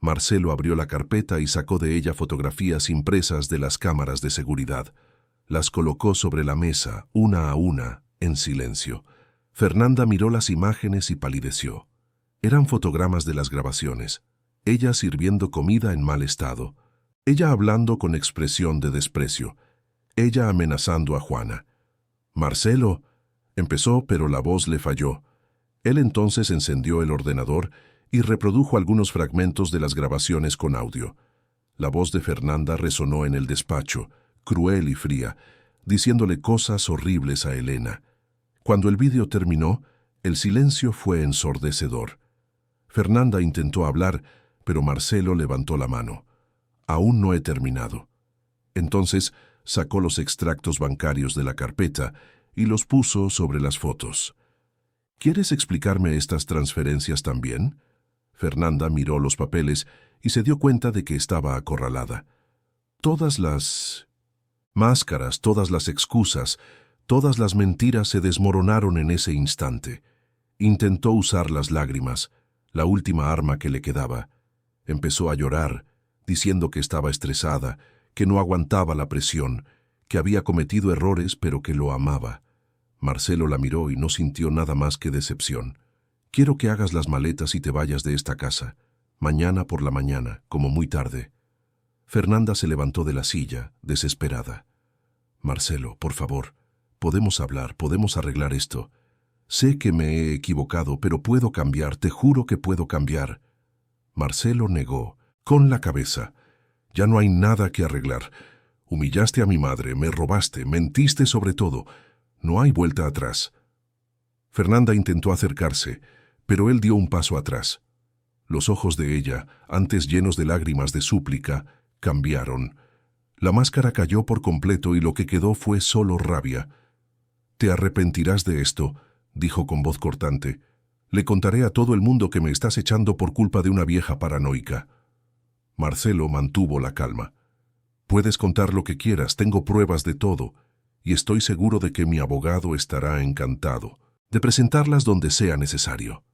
Marcelo abrió la carpeta y sacó de ella fotografías impresas de las cámaras de seguridad. Las colocó sobre la mesa, una a una, en silencio. Fernanda miró las imágenes y palideció. Eran fotogramas de las grabaciones. Ella sirviendo comida en mal estado. Ella hablando con expresión de desprecio. Ella amenazando a Juana. «Marcelo», empezó, pero la voz le falló. Él entonces encendió el ordenador y reprodujo algunos fragmentos de las grabaciones con audio. La voz de Fernanda resonó en el despacho, cruel y fría, diciéndole cosas horribles a Elena. Cuando el vídeo terminó, el silencio fue ensordecedor. Fernanda intentó hablar, pero Marcelo levantó la mano. «Aún no he terminado». Entonces sacó los extractos bancarios de la carpeta y los puso sobre las fotos. «¿Quieres explicarme estas transferencias también?» Fernanda miró los papeles y se dio cuenta de que estaba acorralada. Todas las máscaras, todas las excusas, todas las mentiras se desmoronaron en ese instante. Intentó usar las lágrimas, la última arma que le quedaba. Empezó a llorar, diciendo que estaba estresada, que no aguantaba la presión, que había cometido errores pero que lo amaba. Marcelo la miró y no sintió nada más que decepción. «Quiero que hagas las maletas y te vayas de esta casa. Mañana por la mañana, como muy tarde». Fernanda se levantó de la silla, desesperada. «Marcelo, por favor, podemos hablar, podemos arreglar esto. Sé que me he equivocado, pero puedo cambiar, te juro que puedo cambiar». Marcelo negó, con la cabeza. «Ya no hay nada que arreglar. Humillaste a mi madre, me robaste, mentiste sobre todo. No hay vuelta atrás». Fernanda intentó acercarse, pero él dio un paso atrás. Los ojos de ella, antes llenos de lágrimas de súplica, cambiaron. La máscara cayó por completo y lo que quedó fue solo rabia. «Te arrepentirás de esto», dijo con voz cortante. «Le contaré a todo el mundo que me estás echando por culpa de una vieja paranoica». Marcelo mantuvo la calma. «Puedes contar lo que quieras, tengo pruebas de todo, y estoy seguro de que mi abogado estará encantado de presentarlas donde sea necesario».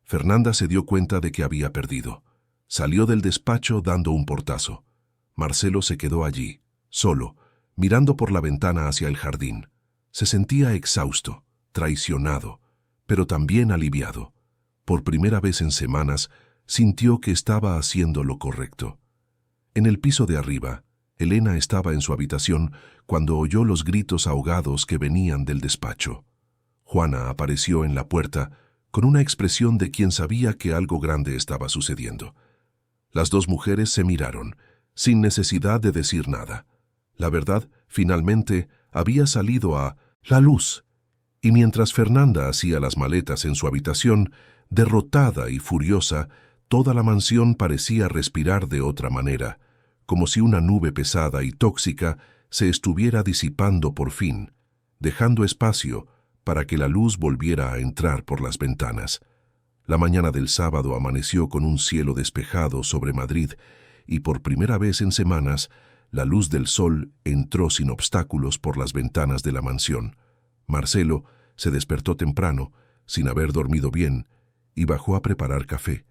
Fernanda se dio cuenta de que había perdido. Salió del despacho dando un portazo. Marcelo se quedó allí, solo, mirando por la ventana hacia el jardín. Se sentía exhausto, traicionado, pero también aliviado. Por primera vez en semanas, sintió que estaba haciendo lo correcto. En el piso de arriba, Elena estaba en su habitación cuando oyó los gritos ahogados que venían del despacho. Juana apareció en la puerta con una expresión de quien sabía que algo grande estaba sucediendo. Las dos mujeres se miraron, sin necesidad de decir nada. La verdad, finalmente, había salido a la luz. Y mientras Fernanda hacía las maletas en su habitación, derrotada y furiosa, toda la mansión parecía respirar de otra manera, como si una nube pesada y tóxica se estuviera disipando por fin, dejando espacio para que la luz volviera a entrar por las ventanas. La mañana del sábado amaneció con un cielo despejado sobre Madrid y por primera vez en semanas la luz del sol entró sin obstáculos por las ventanas de la mansión. Marcelo se despertó temprano, sin haber dormido bien, y bajó a preparar café.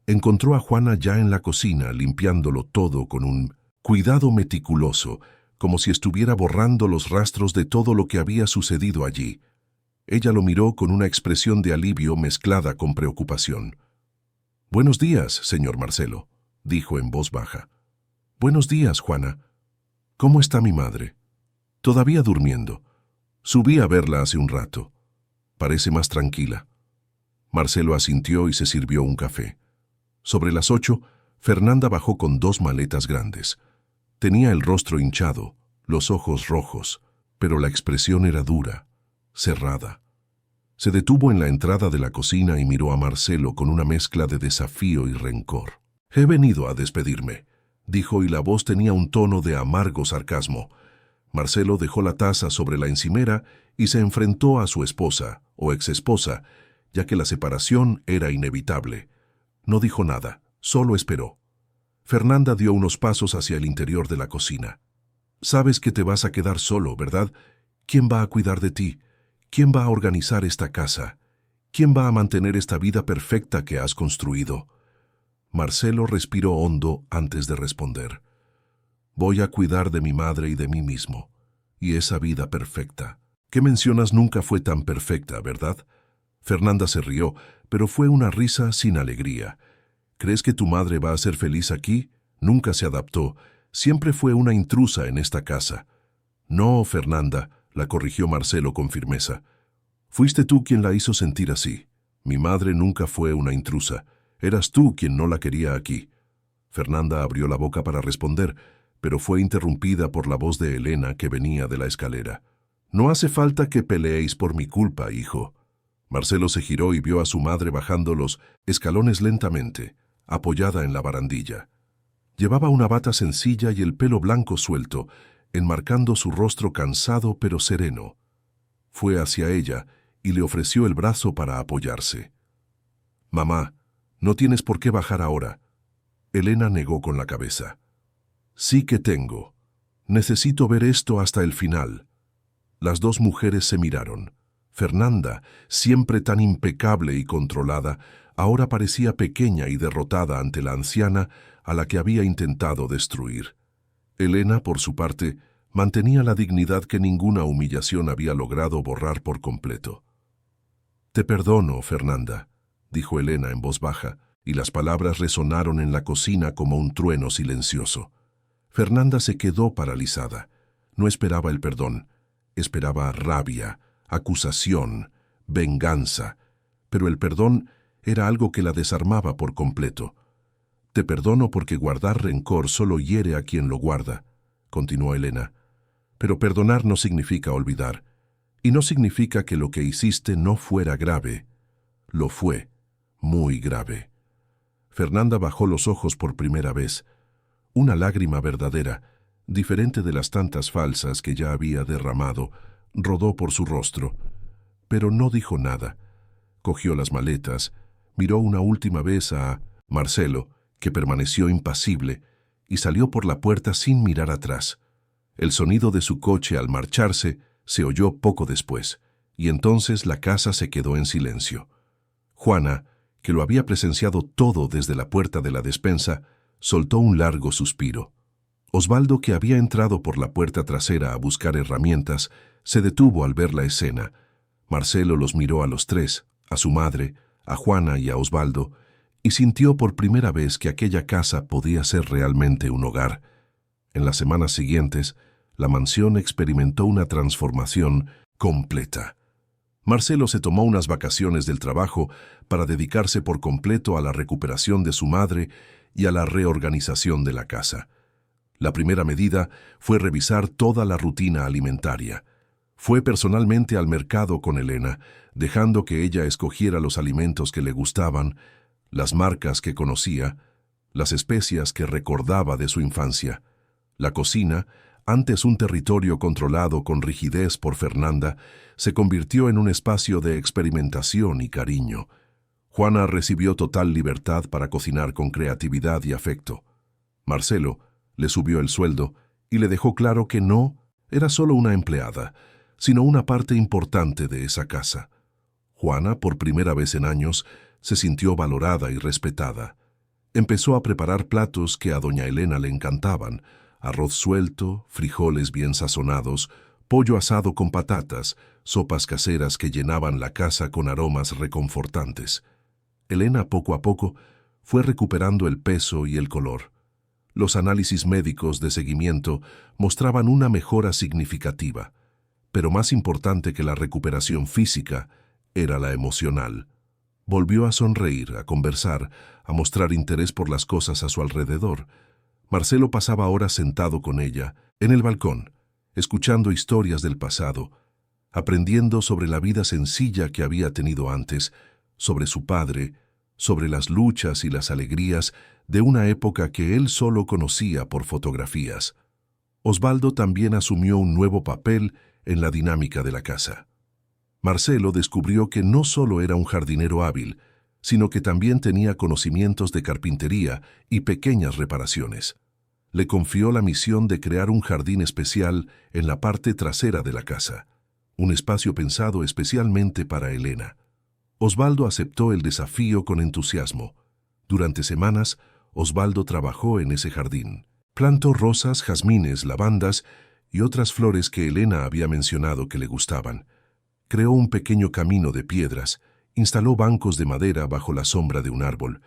Encontró a Juana ya en la cocina, limpiándolo todo con un cuidado meticuloso, como si estuviera borrando los rastros de todo lo que había sucedido allí. Ella lo miró con una expresión de alivio mezclada con preocupación. «Buenos días, señor Marcelo», dijo en voz baja. «Buenos días, Juana. ¿Cómo está mi madre?» «Todavía durmiendo. Subí a verla hace un rato. Parece más tranquila». Marcelo asintió y se sirvió un café. Sobre las 8, Fernanda bajó con 2 maletas grandes. Tenía el rostro hinchado, los ojos rojos, pero la expresión era dura, cerrada. Se detuvo en la entrada de la cocina y miró a Marcelo con una mezcla de desafío y rencor. «He venido a despedirme», dijo, y la voz tenía un tono de amargo sarcasmo. Marcelo dejó la taza sobre la encimera y se enfrentó a su esposa, o exesposa, ya que la separación era inevitable. No dijo nada, solo esperó. Fernanda dio unos pasos hacia el interior de la cocina. «Sabes que te vas a quedar solo, ¿verdad? ¿Quién va a cuidar de ti? ¿Quién va a organizar esta casa? ¿Quién va a mantener esta vida perfecta que has construido?» Marcelo respiró hondo antes de responder. «Voy a cuidar de mi madre y de mí mismo. Y esa vida perfecta que mencionas nunca fue tan perfecta, ¿verdad?» Fernanda se rió, pero fue una risa sin alegría. ¿Crees que tu madre va a ser feliz aquí? Nunca se adaptó. Siempre fue una intrusa en esta casa. No, Fernanda, la corrigió Marcelo con firmeza. Fuiste tú quien la hizo sentir así. Mi madre nunca fue una intrusa. Eras tú quien no la quería aquí. Fernanda abrió la boca para responder, pero fue interrumpida por la voz de Elena que venía de la escalera. No hace falta que peleéis por mi culpa, hijo. Marcelo se giró y vio a su madre bajando los escalones lentamente, apoyada en la barandilla. Llevaba una bata sencilla y el pelo blanco suelto, enmarcando su rostro cansado pero sereno. Fue hacia ella y le ofreció el brazo para apoyarse. «Mamá, no tienes por qué bajar ahora». Elena negó con la cabeza. «Sí que tengo. Necesito ver esto hasta el final». Las dos mujeres se miraron. Fernanda, siempre tan impecable y controlada, ahora parecía pequeña y derrotada ante la anciana a la que había intentado destruir. Elena, por su parte, mantenía la dignidad que ninguna humillación había logrado borrar por completo. «Te perdono, Fernanda», dijo Elena en voz baja, y las palabras resonaron en la cocina como un trueno silencioso. Fernanda se quedó paralizada. No esperaba el perdón. Esperaba rabia, acusación, venganza, pero el perdón era algo que la desarmaba por completo. «Te perdono porque guardar rencor solo hiere a quien lo guarda», continuó Elena. «Pero perdonar no significa olvidar, y no significa que lo que hiciste no fuera grave. Lo fue, muy grave». Fernanda bajó los ojos por primera vez. Una lágrima verdadera, diferente de las tantas falsas que ya había derramado, rodó por su rostro. Pero no dijo nada. Cogió las maletas, miró una última vez a Marcelo, que permaneció impasible, y salió por la puerta sin mirar atrás. El sonido de su coche al marcharse se oyó poco después, y entonces la casa se quedó en silencio. Juana, que lo había presenciado todo desde la puerta de la despensa, soltó un largo suspiro. Osvaldo, que había entrado por la puerta trasera a buscar herramientas, se detuvo al ver la escena. Marcelo los miró a los tres, a su madre, a Juana y a Osvaldo, y sintió por primera vez que aquella casa podía ser realmente un hogar. En las semanas siguientes, la mansión experimentó una transformación completa. Marcelo se tomó unas vacaciones del trabajo para dedicarse por completo a la recuperación de su madre y a la reorganización de la casa. La primera medida fue revisar toda la rutina alimentaria. Fue personalmente al mercado con Elena, dejando que ella escogiera los alimentos que le gustaban, las marcas que conocía, las especias que recordaba de su infancia. La cocina, antes un territorio controlado con rigidez por Fernanda, se convirtió en un espacio de experimentación y cariño. Juana recibió total libertad para cocinar con creatividad y afecto. Marcelo le subió el sueldo y le dejó claro que no era solo una empleada, sino una parte importante de esa casa. Juana, por primera vez en años, se sintió valorada y respetada. Empezó a preparar platos que a doña Elena le encantaban: arroz suelto, frijoles bien sazonados, pollo asado con patatas, sopas caseras que llenaban la casa con aromas reconfortantes. Elena, poco a poco, fue recuperando el peso y el color. Los análisis médicos de seguimiento mostraban una mejora significativa, pero más importante que la recuperación física era la emocional. Volvió a sonreír, a conversar, a mostrar interés por las cosas a su alrededor. Marcelo pasaba horas sentado con ella, en el balcón, escuchando historias del pasado, aprendiendo sobre la vida sencilla que había tenido antes, sobre su padre, sobre las luchas y las alegrías de una época que él solo conocía por fotografías. Osvaldo también asumió un nuevo papel en la dinámica de la casa. Marcelo descubrió que no solo era un jardinero hábil, sino que también tenía conocimientos de carpintería y pequeñas reparaciones. Le confió la misión de crear un jardín especial en la parte trasera de la casa, un espacio pensado especialmente para Elena. Osvaldo aceptó el desafío con entusiasmo. Durante semanas, Osvaldo trabajó en ese jardín. Plantó rosas, jazmines, lavandas y otras flores que Elena había mencionado que le gustaban. Creó un pequeño camino de piedras Instaló bancos de madera bajo la sombra de un árbol,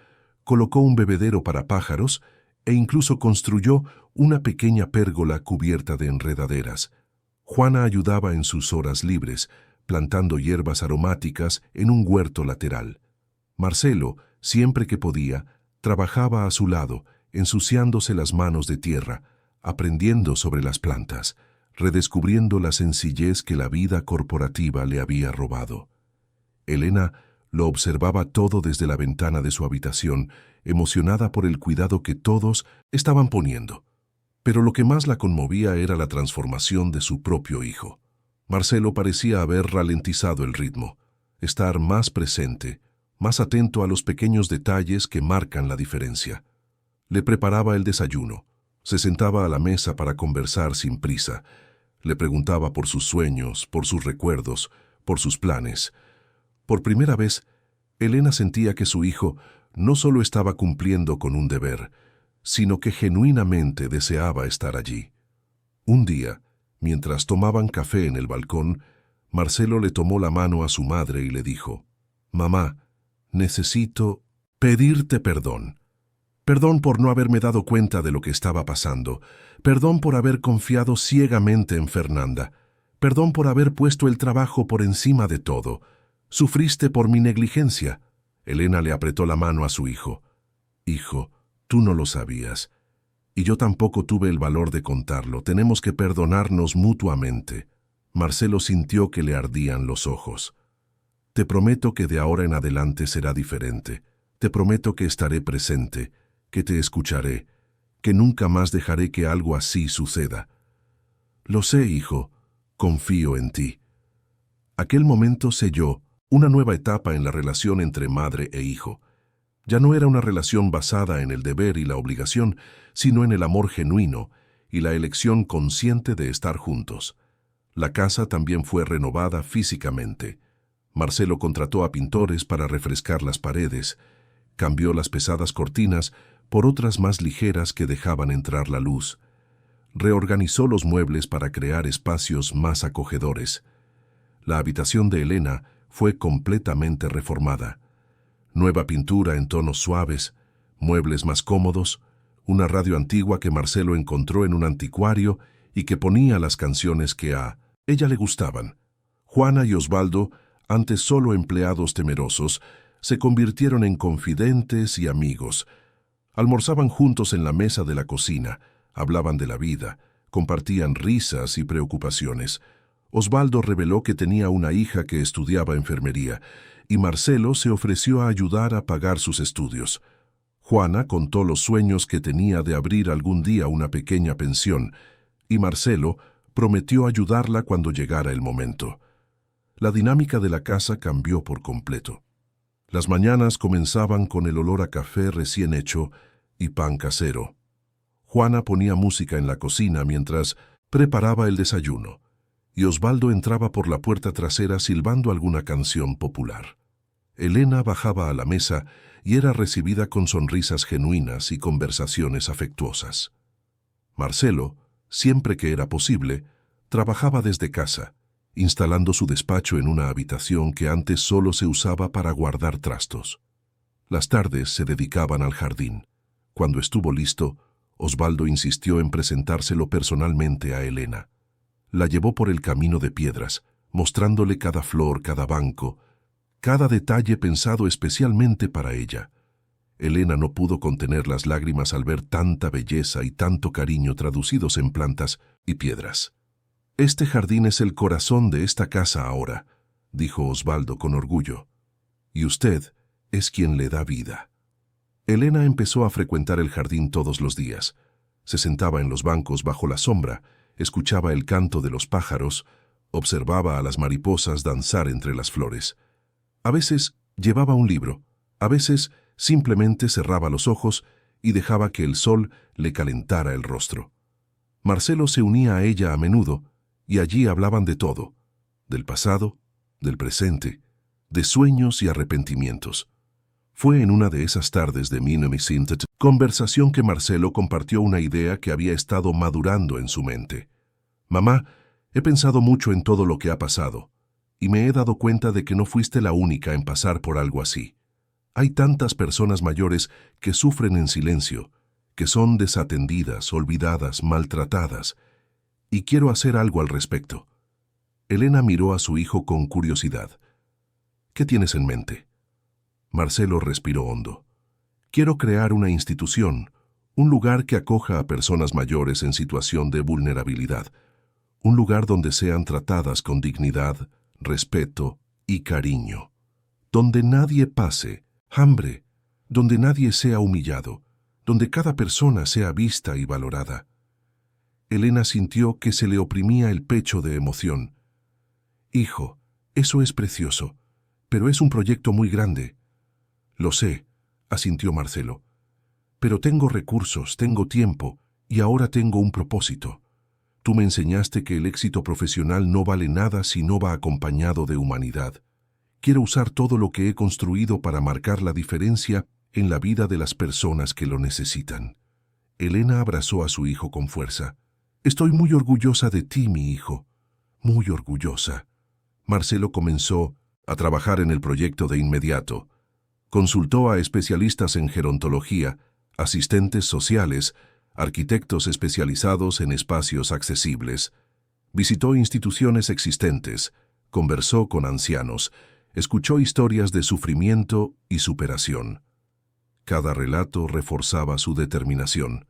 colocó un bebedero para pájaros e incluso construyó una pequeña pérgola cubierta de enredaderas. Juana ayudaba en sus horas libres, plantando hierbas aromáticas en un huerto lateral. Marcelo, siempre que podía, trabajaba a su lado, ensuciándose las manos de tierra, aprendiendo sobre las plantas, redescubriendo la sencillez que la vida corporativa le había robado. Elena lo observaba todo desde la ventana de su habitación, emocionada por el cuidado que todos estaban poniendo. Pero lo que más la conmovía era la transformación de su propio hijo. Marcelo parecía haber ralentizado el ritmo, estar más presente, más atento a los pequeños detalles que marcan la diferencia. Le preparaba el desayuno, se sentaba a la mesa para conversar sin prisa, le preguntaba por sus sueños, por sus recuerdos, por sus planes. Por primera vez, Elena sentía que su hijo no solo estaba cumpliendo con un deber, sino que genuinamente deseaba estar allí. Un día, mientras tomaban café en el balcón, Marcelo le tomó la mano a su madre y le dijo: «Mamá, necesito pedirte perdón. Perdón por no haberme dado cuenta de lo que estaba pasando. Perdón por haber confiado ciegamente en Fernanda. Perdón por haber puesto el trabajo por encima de todo. Sufriste por mi negligencia». Elena le apretó la mano a su hijo. «Hijo, tú no lo sabías. Y yo tampoco tuve el valor de contarlo. Tenemos que perdonarnos mutuamente». Marcelo sintió que le ardían los ojos. «Te prometo que de ahora en adelante será diferente. Te prometo que estaré presente, que te escucharé, que nunca más dejaré que algo así suceda». «Lo sé, hijo. Confío en ti». Aquel momento selló una nueva etapa en la relación entre madre e hijo. Ya no era una relación basada en el deber y la obligación, sino en el amor genuino y la elección consciente de estar juntos. La casa también fue renovada físicamente. Marcelo contrató a pintores para refrescar las paredes, cambió las pesadas cortinas por otras más ligeras que dejaban entrar la luz. Reorganizó los muebles para crear espacios más acogedores. La habitación de Elena fue completamente reformada. Nueva pintura en tonos suaves, muebles más cómodos, una radio antigua que Marcelo encontró en un anticuario y que ponía las canciones que a ella le gustaban. Juana y Osvaldo, antes solo empleados temerosos, se convirtieron en confidentes y amigos. Almorzaban juntos en la mesa de la cocina, hablaban de la vida, compartían risas y preocupaciones. Osvaldo reveló que tenía una hija que estudiaba enfermería, y Marcelo se ofreció a ayudar a pagar sus estudios. Juana contó los sueños que tenía de abrir algún día una pequeña pensión, y Marcelo prometió ayudarla cuando llegara el momento. La dinámica de la casa cambió por completo. Las mañanas comenzaban con el olor a café recién hecho y pan casero. Juana ponía música en la cocina mientras preparaba el desayuno, y Osvaldo entraba por la puerta trasera silbando alguna canción popular. Elena bajaba a la mesa y era recibida con sonrisas genuinas y conversaciones afectuosas. Marcelo, siempre que era posible, trabajaba desde casa, instalando su despacho en una habitación que antes solo se usaba para guardar trastos. Las tardes se dedicaban al jardín. Cuando estuvo listo, Osvaldo insistió en presentárselo personalmente a Elena. La llevó por el camino de piedras, mostrándole cada flor, cada banco, cada detalle pensado especialmente para ella. Elena no pudo contener las lágrimas al ver tanta belleza y tanto cariño traducidos en plantas y piedras. «Este jardín es el corazón de esta casa ahora», dijo Osvaldo con orgullo. «Y usted es quien le da vida». Elena empezó a frecuentar el jardín todos los días. Se sentaba en los bancos bajo la sombra, escuchaba el canto de los pájaros, observaba a las mariposas danzar entre las flores. A veces llevaba un libro, a veces simplemente cerraba los ojos y dejaba que el sol le calentara el rostro. Marcelo se unía a ella a menudo y allí hablaban de todo, del pasado, del presente, de sueños y arrepentimientos. Fue en una de esas tardes de conversación que Marcelo compartió una idea que había estado madurando en su mente. «Mamá, he pensado mucho en todo lo que ha pasado. y me he dado cuenta de que no fuiste la única en pasar por algo así. Hay tantas personas mayores que sufren en silencio, que son desatendidas, olvidadas, maltratadas, y quiero hacer algo al respecto. Elena miró a su hijo con curiosidad. ¿Qué tienes en mente? Marcelo respiró hondo. Quiero crear una institución, un lugar que acoja a personas mayores en situación de vulnerabilidad, un lugar donde sean tratadas con dignidad, respeto y cariño, donde nadie pase hambre, donde nadie sea humillado, donde cada persona sea vista y valorada. Elena sintió que se le oprimía el pecho de emoción. Hijo, eso es precioso, pero es un proyecto muy grande. Lo sé, asintió Marcelo. Pero tengo recursos, tengo tiempo, y ahora tengo un propósito. Tú me enseñaste que el éxito profesional no vale nada si no va acompañado de humanidad. Quiero usar todo lo que he construido para marcar la diferencia en la vida de las personas que lo necesitan. Elena abrazó a su hijo con fuerza. Estoy muy orgullosa de ti, mi hijo. Muy orgullosa. Marcelo comenzó a trabajar en el proyecto de inmediato. Consultó a especialistas en gerontología, asistentes sociales, arquitectos especializados en espacios accesibles. Visitó instituciones existentes, conversó con ancianos, escuchó historias de sufrimiento y superación. Cada relato reforzaba su determinación.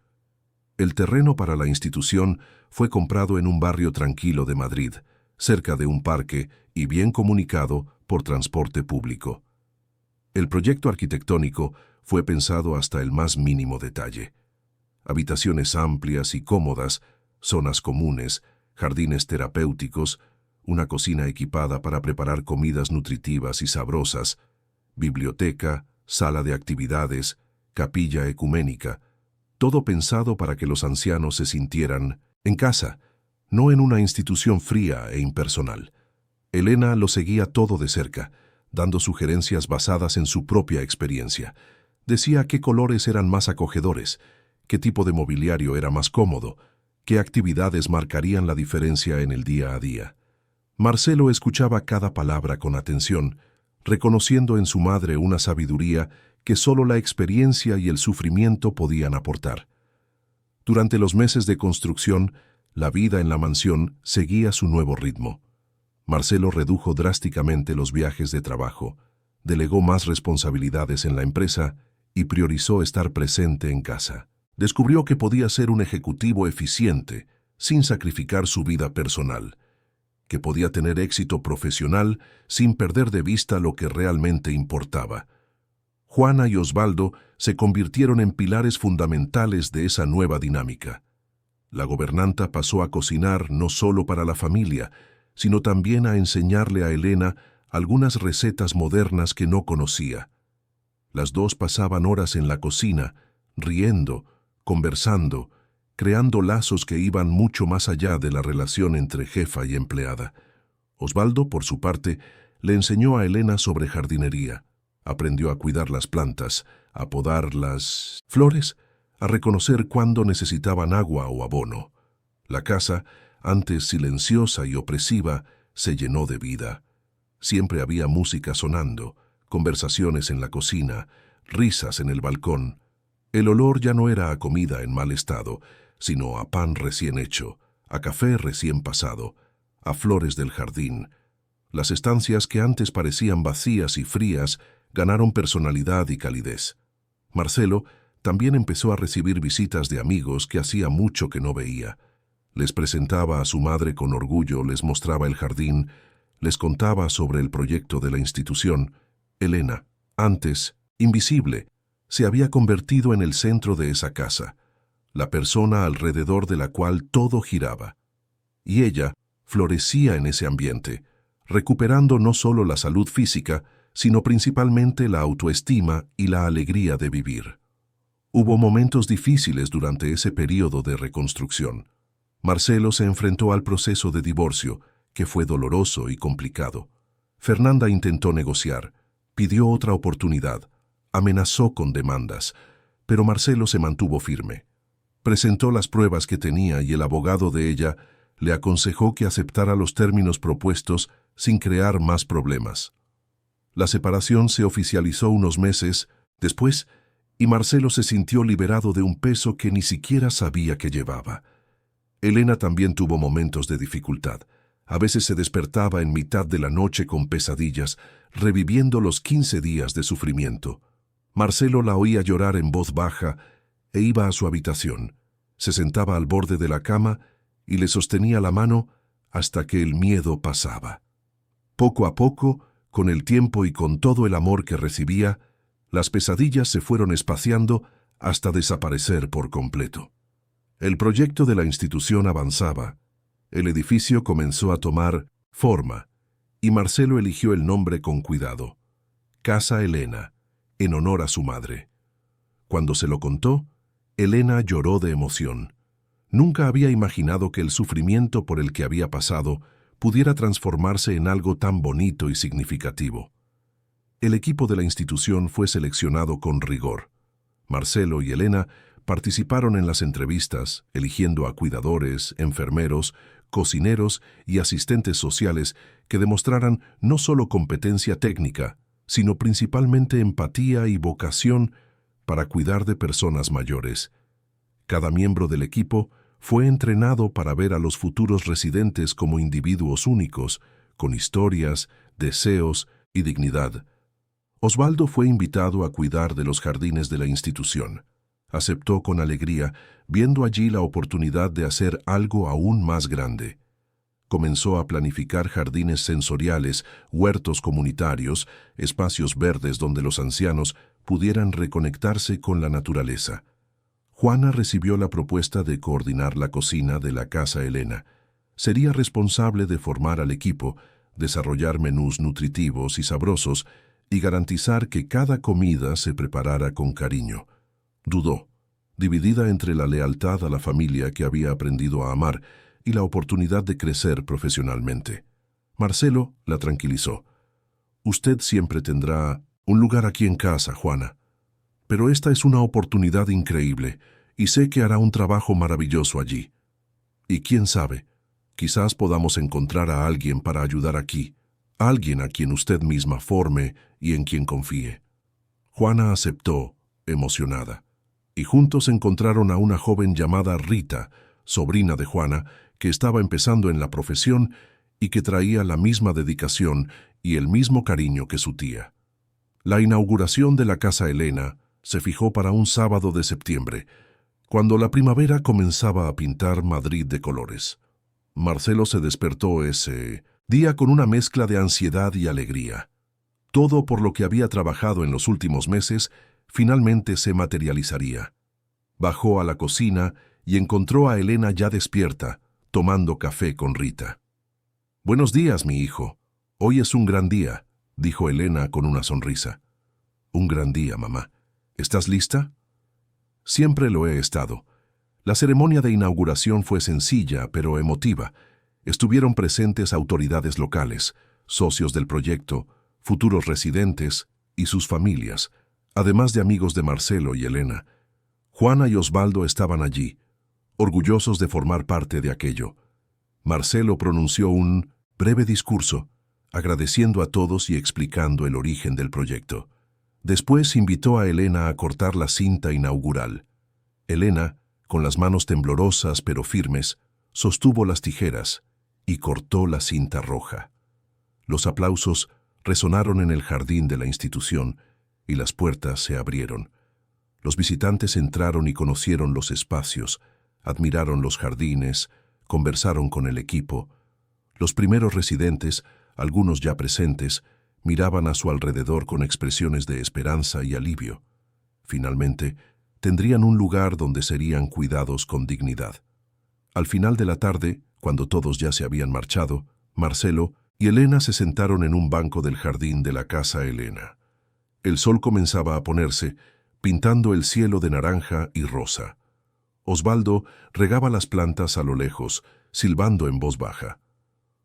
El terreno para la institución fue comprado en un barrio tranquilo de Madrid, cerca de un parque y bien comunicado por transporte público. El proyecto arquitectónico fue pensado hasta el más mínimo detalle. Habitaciones amplias y cómodas, zonas comunes, jardines terapéuticos, una cocina equipada para preparar comidas nutritivas y sabrosas, biblioteca, sala de actividades, capilla ecuménica, todo pensado para que los ancianos se sintieran en casa, no en una institución fría e impersonal. Elena lo seguía todo de cerca, dando sugerencias basadas en su propia experiencia. Decía qué colores eran más acogedores, qué tipo de mobiliario era más cómodo, qué actividades marcarían la diferencia en el día a día. Marcelo escuchaba cada palabra con atención, reconociendo en su madre una sabiduría que solo la experiencia y el sufrimiento podían aportar. Durante los meses de construcción, la vida en la mansión seguía su nuevo ritmo. Marcelo redujo drásticamente los viajes de trabajo, delegó más responsabilidades en la empresa y priorizó estar presente en casa. Descubrió que podía ser un ejecutivo eficiente, sin sacrificar su vida personal, que podía tener éxito profesional sin perder de vista lo que realmente importaba. Juana y Osvaldo se convirtieron en pilares fundamentales de esa nueva dinámica. La gobernanta pasó a cocinar no solo para la familia, sino también a enseñarle a Elena algunas recetas modernas que no conocía. Las dos pasaban horas en la cocina, riendo, conversando, creando lazos que iban mucho más allá de la relación entre jefa y empleada. Osvaldo, por su parte, le enseñó a Elena sobre jardinería. Aprendió a cuidar las plantas, a podar las flores, a reconocer cuándo necesitaban agua o abono. La casa, antes silenciosa y opresiva, se llenó de vida. Siempre había música sonando, conversaciones en la cocina, risas en el balcón. El olor ya no era a comida en mal estado, sino a pan recién hecho, a café recién pasado, a flores del jardín. Las estancias que antes parecían vacías y frías ganaron personalidad y calidez. Marcelo también empezó a recibir visitas de amigos que hacía mucho que no veía. Les presentaba a su madre con orgullo, les mostraba el jardín, les contaba sobre el proyecto de la institución. Elena, antes invisible, se había convertido en el centro de esa casa, la persona alrededor de la cual todo giraba. Y ella florecía en ese ambiente, recuperando no solo la salud física, sino principalmente la autoestima y la alegría de vivir. Hubo momentos difíciles durante ese periodo de reconstrucción. Marcelo se enfrentó al proceso de divorcio, que fue doloroso y complicado. Fernanda intentó negociar, pidió otra oportunidad, amenazó con demandas, pero Marcelo se mantuvo firme. Presentó las pruebas que tenía y el abogado de ella le aconsejó que aceptara los términos propuestos sin crear más problemas. La separación se oficializó unos meses después y Marcelo se sintió liberado de un peso que ni siquiera sabía que llevaba. Elena también tuvo momentos de dificultad. A veces se despertaba en mitad de la noche con pesadillas, reviviendo los 15 días de sufrimiento. Marcelo la oía llorar en voz baja e iba a su habitación. Se sentaba al borde de la cama y le sostenía la mano hasta que el miedo pasaba. Poco a poco, con el tiempo y con todo el amor que recibía, las pesadillas se fueron espaciando hasta desaparecer por completo. El proyecto de la institución avanzaba. El edificio comenzó a tomar forma y Marcelo eligió el nombre con cuidado: Casa Elena, en honor a su madre. Cuando se lo contó, Elena lloró de emoción. Nunca había imaginado que el sufrimiento por el que había pasado pudiera transformarse en algo tan bonito y significativo. El equipo de la institución fue seleccionado con rigor. Marcelo y Elena participaron en las entrevistas, eligiendo a cuidadores, enfermeros, cocineros y asistentes sociales que demostraran no solo competencia técnica, sino principalmente empatía y vocación para cuidar de personas mayores. Cada miembro del equipo fue entrenado para ver a los futuros residentes como individuos únicos, con historias, deseos y dignidad. Osvaldo fue invitado a cuidar de los jardines de la institución. Aceptó con alegría, viendo allí la oportunidad de hacer algo aún más grande. Comenzó a planificar jardines sensoriales, huertos comunitarios, espacios verdes donde los ancianos pudieran reconectarse con la naturaleza. Juana recibió la propuesta de coordinar la cocina de la Casa Elena. Sería responsable de formar al equipo, desarrollar menús nutritivos y sabrosos y garantizar que cada comida se preparara con cariño. Dudó, dividida entre la lealtad a la familia que había aprendido a amar y la oportunidad de crecer profesionalmente. Marcelo la tranquilizó. «Usted siempre tendrá un lugar aquí en casa, Juana. Pero esta es una oportunidad increíble y sé que hará un trabajo maravilloso allí. Y quién sabe, quizás podamos encontrar a alguien para ayudar aquí, alguien a quien usted misma forme y en quien confíe». Juana aceptó, emocionada, y juntos encontraron a una joven llamada Rita, sobrina de Juana, que estaba empezando en la profesión y que traía la misma dedicación y el mismo cariño que su tía. La inauguración de la Casa Elena se fijó para un sábado de septiembre, cuando la primavera comenzaba a pintar Madrid de colores. Marcelo se despertó ese día con una mezcla de ansiedad y alegría. Todo por lo que había trabajado en los últimos meses finalmente se materializaría. Bajó a la cocina y encontró a Elena ya despierta, tomando café con Rita. «Buenos días, mi hijo. Hoy es un gran día», dijo Elena con una sonrisa. «Un gran día, mamá. ¿Estás lista?» Siempre lo he estado. La ceremonia de inauguración fue sencilla, pero emotiva. Estuvieron presentes autoridades locales, socios del proyecto, futuros residentes y sus familias, además de amigos de Marcelo y Elena. Juana y Osvaldo estaban allí, orgullosos de formar parte de aquello. Marcelo pronunció un breve discurso, agradeciendo a todos y explicando el origen del proyecto. Después invitó a Elena a cortar la cinta inaugural. Elena, con las manos temblorosas pero firmes, sostuvo las tijeras y cortó la cinta roja. Los aplausos resonaron en el jardín de la institución y las puertas se abrieron. Los visitantes entraron y conocieron los espacios, admiraron los jardines, conversaron con el equipo. Los primeros residentes, algunos ya presentes, miraban a su alrededor con expresiones de esperanza y alivio. Finalmente, tendrían un lugar donde serían cuidados con dignidad. Al final de la tarde, cuando todos ya se habían marchado, Marcelo y Elena se sentaron en un banco del jardín de la Casa Elena. El sol comenzaba a ponerse, pintando el cielo de naranja y rosa. Osvaldo regaba las plantas a lo lejos, silbando en voz baja.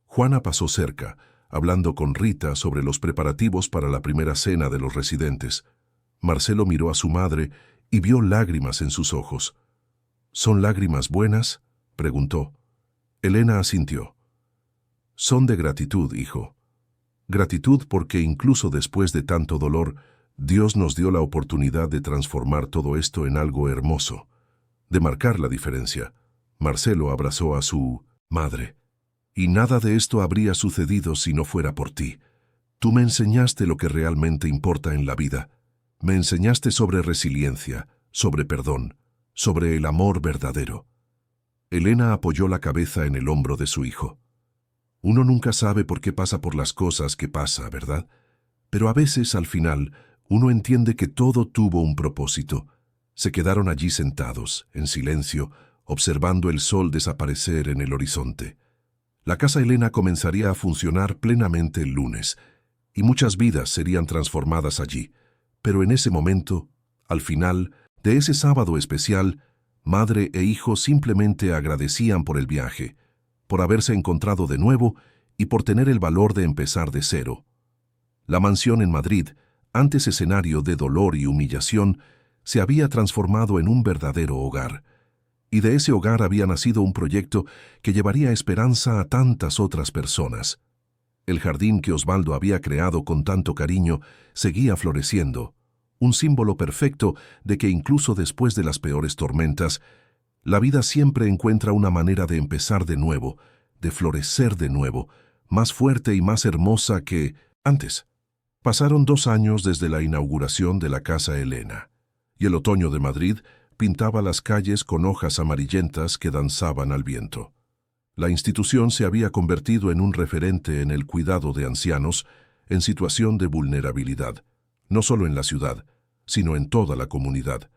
Juana pasó cerca, hablando con Rita sobre los preparativos para la primera cena de los residentes. Marcelo miró a su madre y vio lágrimas en sus ojos. «¿Son lágrimas buenas?», preguntó. Elena asintió. Son de gratitud, hijo. Gratitud porque incluso después de tanto dolor, Dios nos dio la oportunidad de transformar todo esto en algo hermoso, de marcar la diferencia. Marcelo abrazó a su madre. Y nada de esto habría sucedido si no fuera por ti. Tú me enseñaste lo que realmente importa en la vida. Me enseñaste sobre resiliencia, sobre perdón, sobre el amor verdadero. Elena apoyó la cabeza en el hombro de su hijo. Uno nunca sabe por qué pasa por las cosas que pasa, ¿verdad? Pero a veces, al final, uno entiende que todo tuvo un propósito. Se quedaron allí sentados, en silencio, observando el sol desaparecer en el horizonte. La casa Elena comenzaría a funcionar plenamente el lunes, y muchas vidas serían transformadas allí. Pero en ese momento, al final de ese sábado especial, madre e hijo simplemente agradecían por el viaje, por haberse encontrado de nuevo y por tener el valor de empezar de cero. La mansión en Madrid, antes escenario de dolor y humillación, se había transformado en un verdadero hogar. Y de ese hogar había nacido un proyecto que llevaría esperanza a tantas otras personas. El jardín que Osvaldo había creado con tanto cariño seguía floreciendo, un símbolo perfecto de que incluso después de las peores tormentas, la vida siempre encuentra una manera de empezar de nuevo, de florecer de nuevo, más fuerte y más hermosa que antes. Pasaron 2 años desde la inauguración de la Casa Elena, y el otoño de Madrid pintaba las calles con hojas amarillentas que danzaban al viento. La institución se había convertido en un referente en el cuidado de ancianos en situación de vulnerabilidad, no solo en la ciudad, sino en toda la comunidad.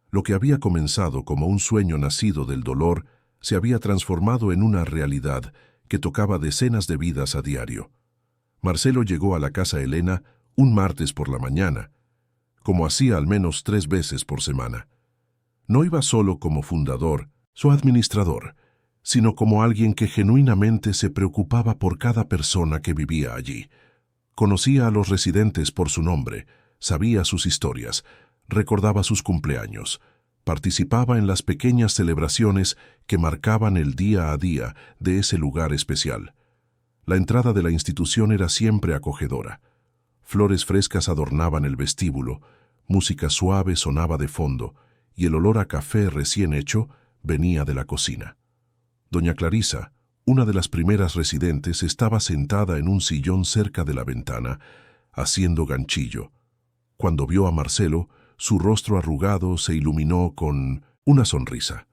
Lo que había comenzado como un sueño nacido del dolor se había transformado en una realidad que tocaba decenas de vidas a diario. Marcelo llegó a la Casa Elena un martes por la mañana, como hacía al menos 3 veces por semana. No iba solo como fundador, su administrador, sino como alguien que genuinamente se preocupaba por cada persona que vivía allí. Conocía a los residentes por su nombre, sabía sus historias, recordaba sus cumpleaños, participaba en las pequeñas celebraciones que marcaban el día a día de ese lugar especial. La entrada de la institución era siempre acogedora. Flores frescas adornaban el vestíbulo, música suave sonaba de fondo, y el olor a café recién hecho venía de la cocina. Doña Clarisa, una de las primeras residentes, estaba sentada en un sillón cerca de la ventana, haciendo ganchillo. Cuando vio a Marcelo, su rostro arrugado se iluminó con una sonrisa.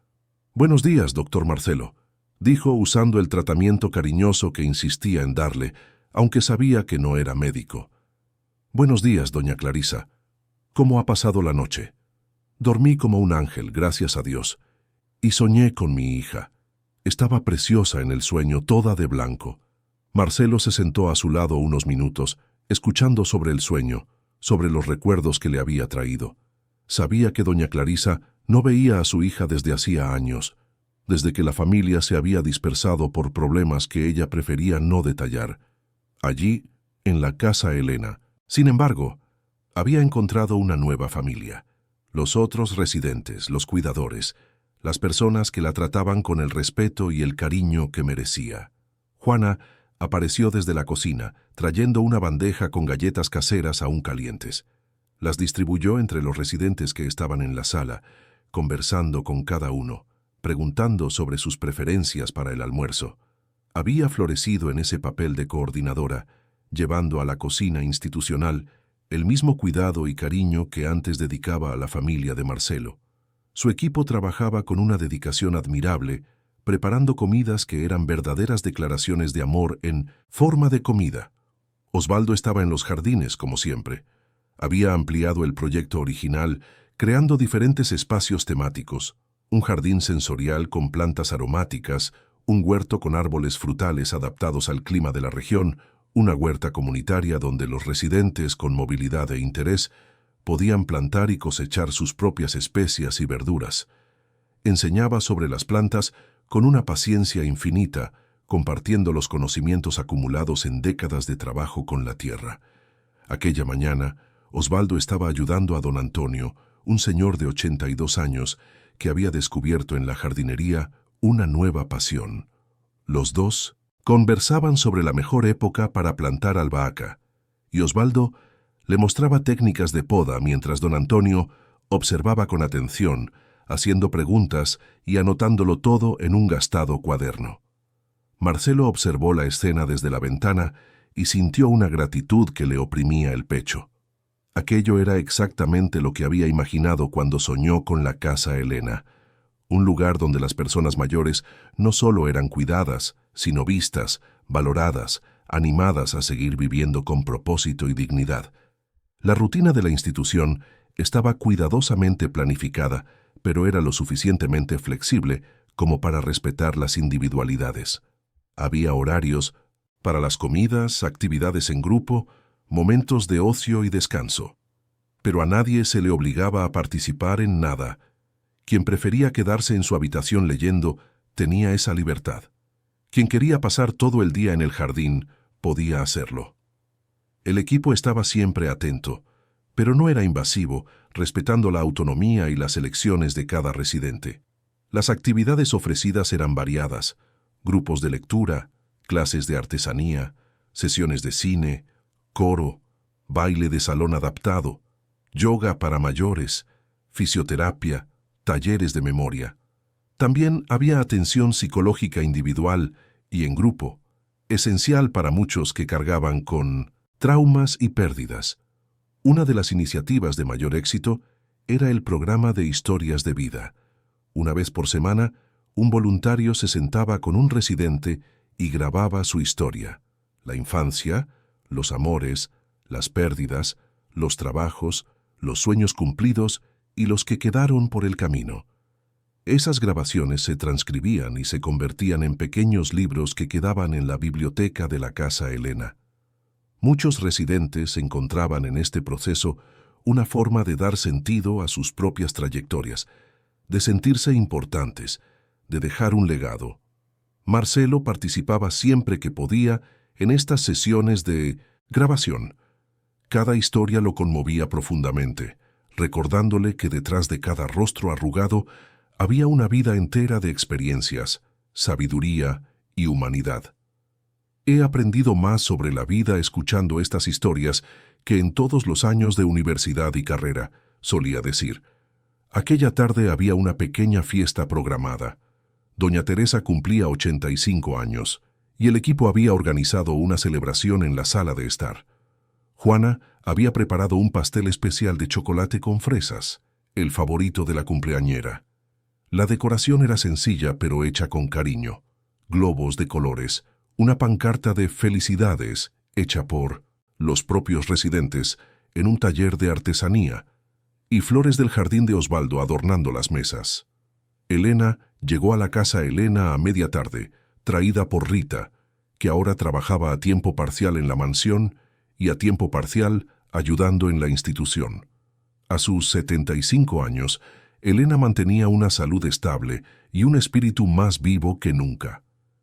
«Buenos días, doctor Marcelo», dijo usando el tratamiento cariñoso que insistía en darle, aunque sabía que no era médico. «Buenos días, doña Clarisa. ¿Cómo ha pasado la noche?» «Dormí como un ángel, gracias a Dios. Y soñé con mi hija. Estaba preciosa en el sueño, toda de blanco». Marcelo se sentó a su lado unos minutos, escuchando sobre el sueño, sobre los recuerdos que le había traído. Sabía que doña Clarisa no veía a su hija desde hacía años, desde que la familia se había dispersado por problemas que ella prefería no detallar. Allí, en la Casa Elena, sin embargo, había encontrado una nueva familia. Los otros residentes, los cuidadores, las personas que la trataban con el respeto y el cariño que merecía. Juana apareció desde la cocina, trayendo una bandeja con galletas caseras aún calientes. Las distribuyó entre los residentes que estaban en la sala, conversando con cada uno, preguntando sobre sus preferencias para el almuerzo. Había florecido en ese papel de coordinadora, llevando a la cocina institucional el mismo cuidado y cariño que antes dedicaba a la familia de Marcelo. Su equipo trabajaba con una dedicación admirable, preparando comidas que eran verdaderas declaraciones de amor en forma de comida. Osvaldo estaba en los jardines, como siempre. Había ampliado el proyecto original, creando diferentes espacios temáticos, un jardín sensorial con plantas aromáticas, un huerto con árboles frutales adaptados al clima de la región, una huerta comunitaria donde los residentes con movilidad e interés podían plantar y cosechar sus propias especias y verduras. Enseñaba sobre las plantas con una paciencia infinita, compartiendo los conocimientos acumulados en décadas de trabajo con la tierra. Aquella mañana, Osvaldo estaba ayudando a don Antonio, un señor de 82 años, que había descubierto en la jardinería una nueva pasión: Los dos conversaban sobre la mejor época para plantar albahaca, y Osvaldo le mostraba técnicas de poda mientras don Antonio observaba con atención, haciendo preguntas y anotándolo todo en un gastado cuaderno. Marcelo observó la escena desde la ventana y sintió una gratitud que le oprimía el pecho. Aquello era exactamente lo que había imaginado cuando soñó con la Casa Elena, un lugar donde las personas mayores no solo eran cuidadas, sino vistas, valoradas, animadas a seguir viviendo con propósito y dignidad. La rutina de la institución estaba cuidadosamente planificada, pero era lo suficientemente flexible como para respetar las individualidades. Había horarios para las comidas, actividades en grupo, momentos de ocio y descanso. Pero a nadie se le obligaba a participar en nada. Quien prefería quedarse en su habitación leyendo tenía esa libertad. Quien quería pasar todo el día en el jardín podía hacerlo. El equipo estaba siempre atento, pero no era invasivo, respetando la autonomía y las elecciones de cada residente. Las actividades ofrecidas eran variadas: grupos de lectura, clases de artesanía, sesiones de cine, coro, baile de salón adaptado, yoga para mayores, fisioterapia, talleres de memoria. También había atención psicológica individual y en grupo, esencial para muchos que cargaban con traumas y pérdidas. Una de las iniciativas de mayor éxito era el programa de historias de vida. Una vez por semana, un voluntario se sentaba con un residente y grababa su historia: la infancia, los amores, las pérdidas, los trabajos, los sueños cumplidos y los que quedaron por el camino. Esas grabaciones se transcribían y se convertían en pequeños libros que quedaban en la biblioteca de la Casa Elena. Muchos residentes encontraban en este proceso una forma de dar sentido a sus propias trayectorias, de sentirse importantes, de dejar un legado. Marcelo participaba siempre que podía en estas sesiones de grabación. Cada historia lo conmovía profundamente, recordándole que detrás de cada rostro arrugado había una vida entera de experiencias, sabiduría y humanidad. He aprendido más sobre la vida escuchando estas historias que en todos los años de universidad y carrera, solía decir. Aquella tarde había una pequeña fiesta programada. Doña Teresa cumplía 85 años, y el equipo había organizado una celebración en la sala de estar. Juana había preparado un pastel especial de chocolate con fresas, el favorito de la cumpleañera. La decoración era sencilla pero hecha con cariño: globos de colores, una pancarta de felicidades hecha por los propios residentes en un taller de artesanía, y flores del jardín de Osvaldo adornando las mesas. Elena llegó a la Casa Elena a media tarde, traída por Rita, que ahora trabajaba a tiempo parcial en la mansión y a tiempo parcial ayudando en la institución. A sus 75 años, Elena mantenía una salud estable y un espíritu más vivo que nunca.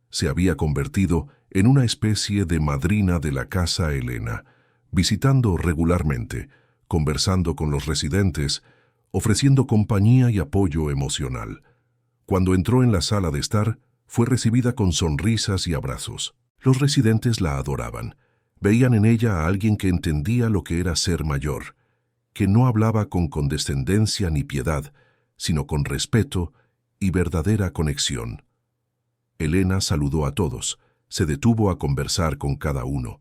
Se había convertido en una especie de madrina de la Casa Elena, visitando regularmente, conversando con los residentes, ofreciendo compañía y apoyo emocional. Cuando entró en la sala de estar, fue recibida con sonrisas y abrazos. Los residentes la adoraban. Veían en ella a alguien que entendía lo que era ser mayor, que no hablaba con condescendencia ni piedad, sino con respeto y verdadera conexión. Elena saludó a todos, se detuvo a conversar con cada uno,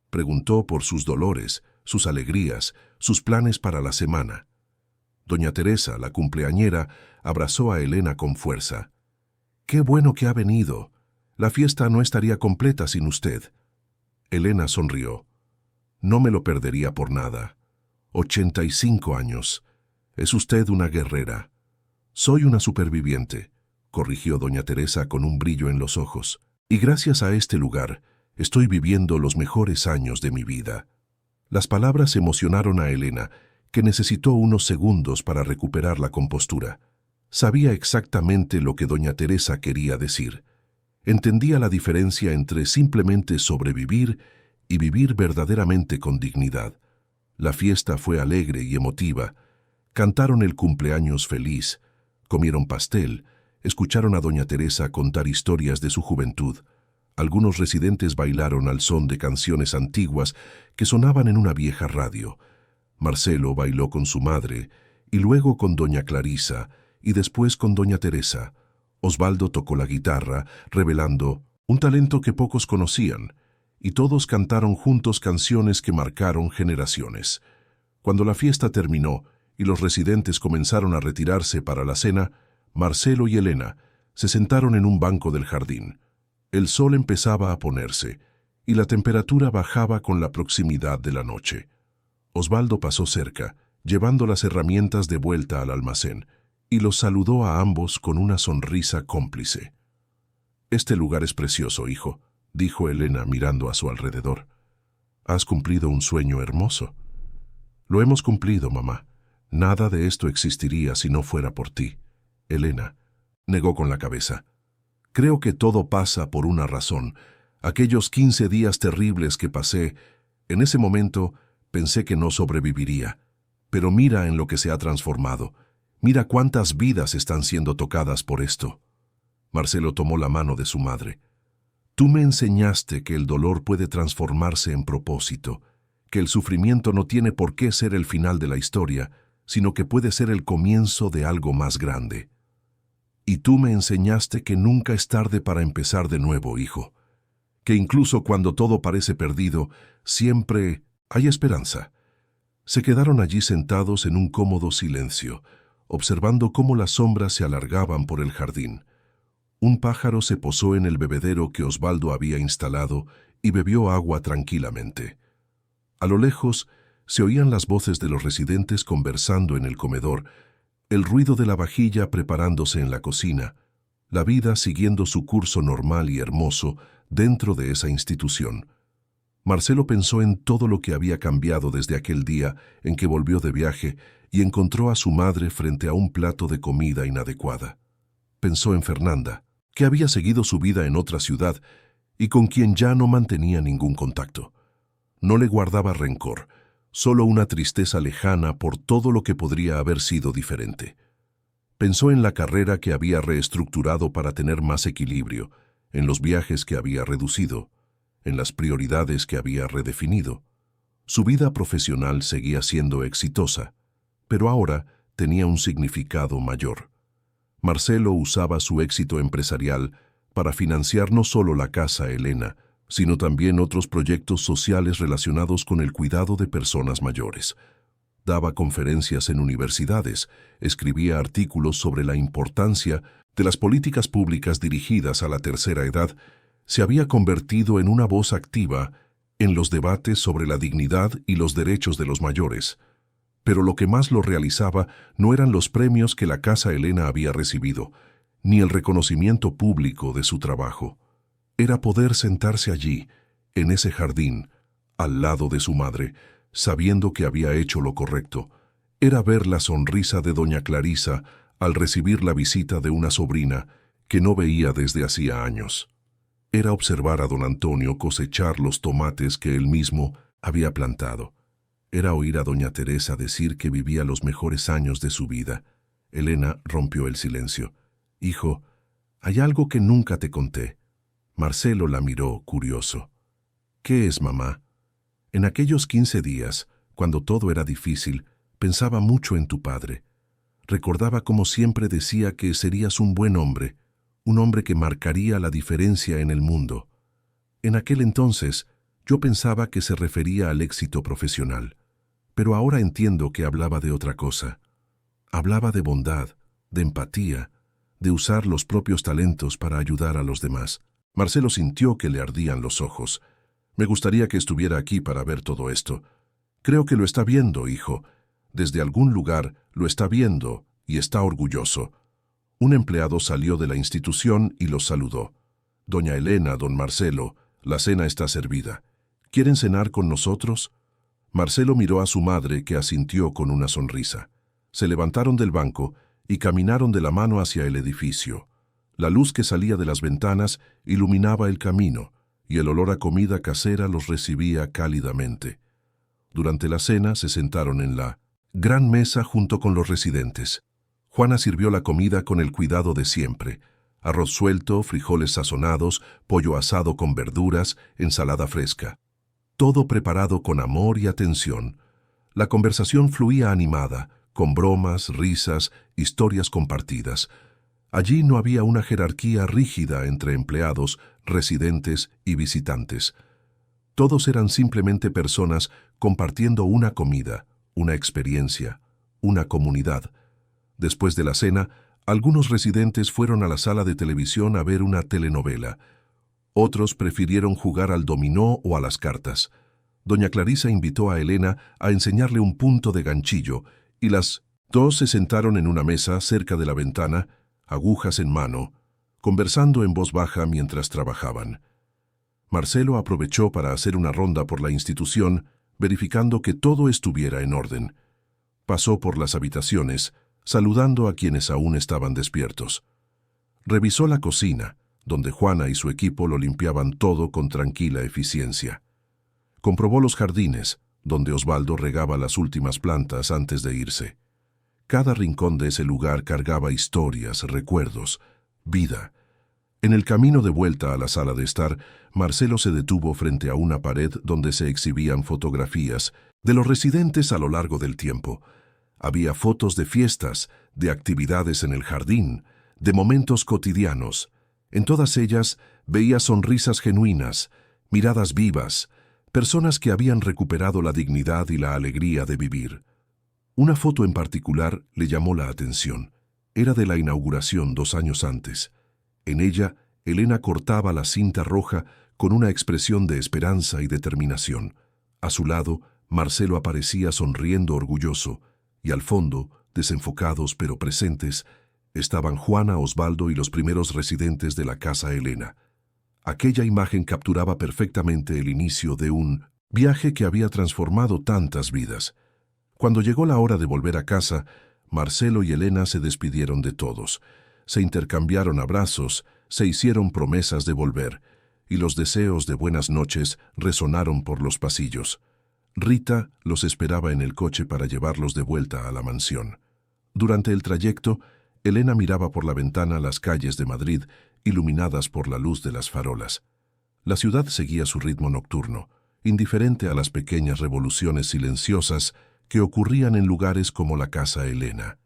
preguntó por sus dolores, sus alegrías, sus planes para la semana. Doña Teresa, la cumpleañera, abrazó a Elena con fuerza. «¡Qué bueno que ha venido! La fiesta no estaría completa sin usted». Elena sonrió. «No me lo perdería por nada. 85 años. Es usted una guerrera». «Soy una superviviente», corrigió doña Teresa con un brillo en los ojos. «Y gracias a este lugar, estoy viviendo los mejores años de mi vida». Las palabras emocionaron a Elena, que necesitó unos segundos para recuperar la compostura. Sabía exactamente lo que doña Teresa quería decir. Entendía la diferencia entre simplemente sobrevivir y vivir verdaderamente con dignidad. La fiesta fue alegre y emotiva. Cantaron el cumpleaños feliz, comieron pastel, escucharon a doña Teresa contar historias de su juventud. Algunos residentes bailaron al son de canciones antiguas que sonaban en una vieja radio. Marcelo bailó con su madre, y luego con doña Clarisa, y después con doña Teresa. Osvaldo tocó la guitarra, revelando un talento que pocos conocían, y todos cantaron juntos canciones que marcaron generaciones. Cuando la fiesta terminó y los residentes comenzaron a retirarse para la cena, Marcelo y Elena se sentaron en un banco del jardín. El sol empezaba a ponerse, y la temperatura bajaba con la proximidad de la noche. Osvaldo pasó cerca, llevando las herramientas de vuelta al almacén, y los saludó a ambos con una sonrisa cómplice. «Este lugar es precioso, hijo», dijo Elena mirando a su alrededor. «Has cumplido un sueño hermoso». «Lo hemos cumplido, mamá. Nada de esto existiría si no fuera por ti». Elena negó con la cabeza. «Creo que todo pasa por una razón. Aquellos 15 días terribles que pasé, en ese momento pensé que no sobreviviría. Pero mira en lo que se ha transformado. Mira cuántas vidas están siendo tocadas por esto». Marcelo tomó la mano de su madre. «Tú me enseñaste que el dolor puede transformarse en propósito, que el sufrimiento no tiene por qué ser el final de la historia, sino que puede ser el comienzo de algo más grande. Y tú me enseñaste que nunca es tarde para empezar de nuevo, hijo. Que incluso cuando todo parece perdido, siempre hay esperanza». Se quedaron allí sentados en un cómodo silencio, observando cómo las sombras se alargaban por el jardín. Un pájaro se posó en el bebedero que Osvaldo había instalado y bebió agua tranquilamente. A lo lejos se oían las voces de los residentes conversando en el comedor, el ruido de la vajilla preparándose en la cocina, la vida siguiendo su curso normal y hermoso dentro de esa institución. Marcelo pensó en todo lo que había cambiado desde aquel día en que volvió de viaje y encontró a su madre frente a un plato de comida inadecuada. Pensó en Fernanda, que había seguido su vida en otra ciudad y con quien ya no mantenía ningún contacto. No le guardaba rencor, solo una tristeza lejana por todo lo que podría haber sido diferente. Pensó en la carrera que había reestructurado para tener más equilibrio, en los viajes que había reducido, en las prioridades que había redefinido. Su vida profesional seguía siendo exitosa, pero ahora tenía un significado mayor. Marcelo usaba su éxito empresarial para financiar no solo la Casa Elena, sino también otros proyectos sociales relacionados con el cuidado de personas mayores. Daba conferencias en universidades, escribía artículos sobre la importancia de las políticas públicas dirigidas a la tercera edad, se había convertido en una voz activa en los debates sobre la dignidad y los derechos de los mayores. Pero lo que más lo realizaba no eran los premios que la Casa Elena había recibido, ni el reconocimiento público de su trabajo. Era poder sentarse allí, en ese jardín, al lado de su madre, sabiendo que había hecho lo correcto. Era ver la sonrisa de doña Clarisa al recibir la visita de una sobrina que no veía desde hacía años. Era observar a don Antonio cosechar los tomates que él mismo había plantado. Era oír a doña Teresa decir que vivía los mejores años de su vida. Elena rompió el silencio. «Hijo, hay algo que nunca te conté». Marcelo la miró, curioso. «¿Qué es, mamá?» «En aquellos 15 días, cuando todo era difícil, pensaba mucho en tu padre. Recordaba como siempre decía que serías un buen hombre, un hombre que marcaría la diferencia en el mundo. En aquel entonces, yo pensaba que se refería al éxito profesional, pero ahora entiendo que hablaba de otra cosa. Hablaba de bondad, de empatía, de usar los propios talentos para ayudar a los demás». Marcelo sintió que le ardían los ojos. «Me gustaría que estuviera aquí para ver todo esto. Creo que lo está viendo, hijo. Desde algún lugar lo está viendo y está orgulloso». Un empleado salió de la institución y los saludó. «Doña Elena, don Marcelo, la cena está servida. ¿Quieren cenar con nosotros?» Marcelo miró a su madre, que asintió con una sonrisa. Se levantaron del banco y caminaron de la mano hacia el edificio. La luz que salía de las ventanas iluminaba el camino, y el olor a comida casera los recibía cálidamente. Durante la cena se sentaron en la gran mesa junto con los residentes. Juana sirvió la comida con el cuidado de siempre, arroz suelto, frijoles sazonados, pollo asado con verduras, ensalada fresca. Todo preparado con amor y atención. La conversación fluía animada, con bromas, risas, historias compartidas. Allí no había una jerarquía rígida entre empleados, residentes y visitantes. Todos eran simplemente personas compartiendo una comida, una experiencia, una comunidad. Después de la cena, algunos residentes fueron a la sala de televisión a ver una telenovela. Otros prefirieron jugar al dominó o a las cartas. Doña Clarisa invitó a Elena a enseñarle un punto de ganchillo, y las dos se sentaron en una mesa cerca de la ventana, agujas en mano, conversando en voz baja mientras trabajaban. Marcelo aprovechó para hacer una ronda por la institución, verificando que todo estuviera en orden. Pasó por las habitaciones, saludando a quienes aún estaban despiertos. Revisó la cocina, donde Juana y su equipo lo limpiaban todo con tranquila eficiencia. Comprobó los jardines, donde Osvaldo regaba las últimas plantas antes de irse. Cada rincón de ese lugar cargaba historias, recuerdos, vida. En el camino de vuelta a la sala de estar, Marcelo se detuvo frente a una pared donde se exhibían fotografías de los residentes a lo largo del tiempo. Había fotos de fiestas, de actividades en el jardín, de momentos cotidianos. En todas ellas veía sonrisas genuinas, miradas vivas, personas que habían recuperado la dignidad y la alegría de vivir. Una foto en particular le llamó la atención. Era de la inauguración 2 años antes. En ella, Elena cortaba la cinta roja con una expresión de esperanza y determinación. A su lado, Marcelo aparecía sonriendo orgulloso, y al fondo, desenfocados pero presentes, estaban Juana, Osvaldo y los primeros residentes de la casa Elena. Aquella imagen capturaba perfectamente el inicio de un viaje que había transformado tantas vidas. Cuando llegó la hora de volver a casa, Marcelo y Elena se despidieron de todos. Se intercambiaron abrazos, se hicieron promesas de volver, y los deseos de buenas noches resonaron por los pasillos. Rita los esperaba en el coche para llevarlos de vuelta a la mansión. Durante el trayecto, Elena miraba por la ventana las calles de Madrid, iluminadas por la luz de las farolas. La ciudad seguía su ritmo nocturno, indiferente a las pequeñas revoluciones silenciosas que ocurrían en lugares como la casa Elena.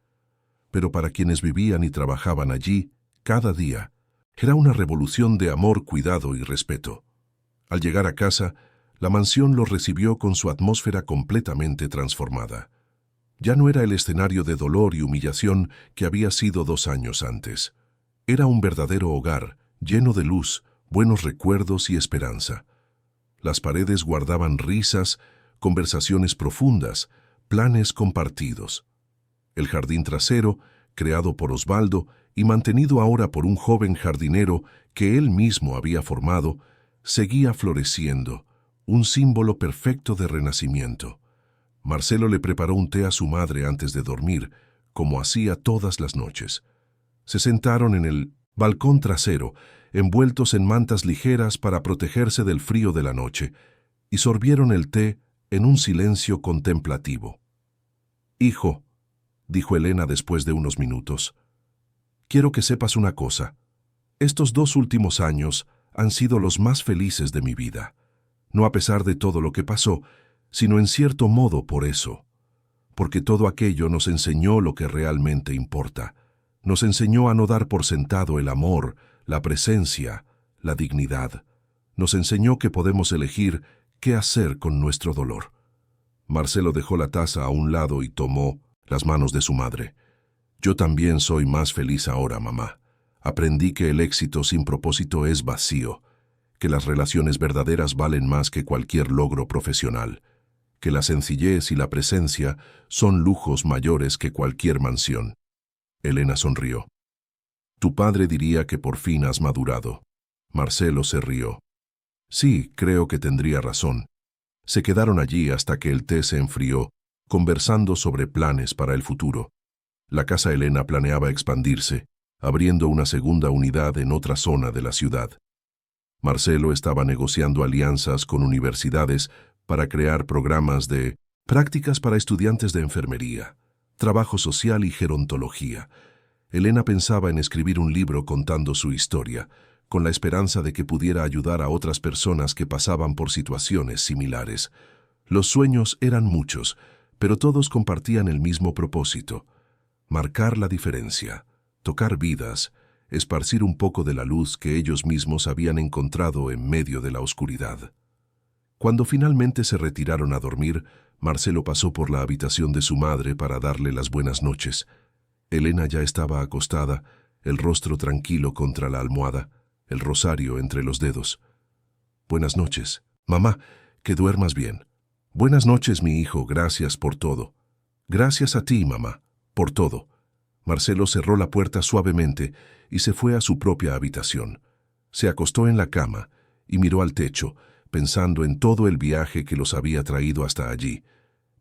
Pero para quienes vivían y trabajaban allí, cada día, era una revolución de amor, cuidado y respeto. Al llegar a casa, la mansión los recibió con su atmósfera completamente transformada. Ya no era el escenario de dolor y humillación que había sido 2 años antes. Era un verdadero hogar, lleno de luz, buenos recuerdos y esperanza. Las paredes guardaban risas, conversaciones profundas, planes compartidos. El jardín trasero, creado por Osvaldo y mantenido ahora por un joven jardinero que él mismo había formado, seguía floreciendo, un símbolo perfecto de renacimiento. Marcelo le preparó un té a su madre antes de dormir, como hacía todas las noches. Se sentaron en el balcón trasero, envueltos en mantas ligeras para protegerse del frío de la noche, y sorbieron el té en un silencio contemplativo. «Hijo», dijo Elena después de unos minutos, «quiero que sepas una cosa. Estos 2 últimos años han sido los más felices de mi vida. No a pesar de todo lo que pasó, sino en cierto modo por eso. Porque todo aquello nos enseñó lo que realmente importa. Nos enseñó a no dar por sentado el amor, la presencia, la dignidad. Nos enseñó que podemos elegir qué hacer con nuestro dolor». Marcelo dejó la taza a un lado y tomó las manos de su madre. «Yo también soy más feliz ahora, mamá. Aprendí que el éxito sin propósito es vacío, que las relaciones verdaderas valen más que cualquier logro profesional, que la sencillez y la presencia son lujos mayores que cualquier mansión». Elena sonrió. «Tu padre diría que por fin has madurado». Marcelo se rió. «Sí, creo que tendría razón». Se quedaron allí hasta que el té se enfrió, conversando sobre planes para el futuro. La casa Elena planeaba expandirse, abriendo una segunda unidad en otra zona de la ciudad. Marcelo estaba negociando alianzas con universidades para crear programas de prácticas para estudiantes de enfermería, trabajo social y gerontología. Elena pensaba en escribir un libro contando su historia, con la esperanza de que pudiera ayudar a otras personas que pasaban por situaciones similares. Los sueños eran muchos, pero todos compartían el mismo propósito: marcar la diferencia, tocar vidas, esparcir un poco de la luz que ellos mismos habían encontrado en medio de la oscuridad. Cuando finalmente se retiraron a dormir, Marcelo pasó por la habitación de su madre para darle las buenas noches. Elena ya estaba acostada, el rostro tranquilo contra la almohada, el rosario entre los dedos. «Buenas noches, mamá, que duermas bien». «Buenas noches, mi hijo, gracias por todo». «Gracias a ti, mamá, por todo». Marcelo cerró la puerta suavemente y se fue a su propia habitación. Se acostó en la cama y miró al techo, pensando en todo el viaje que los había traído hasta allí.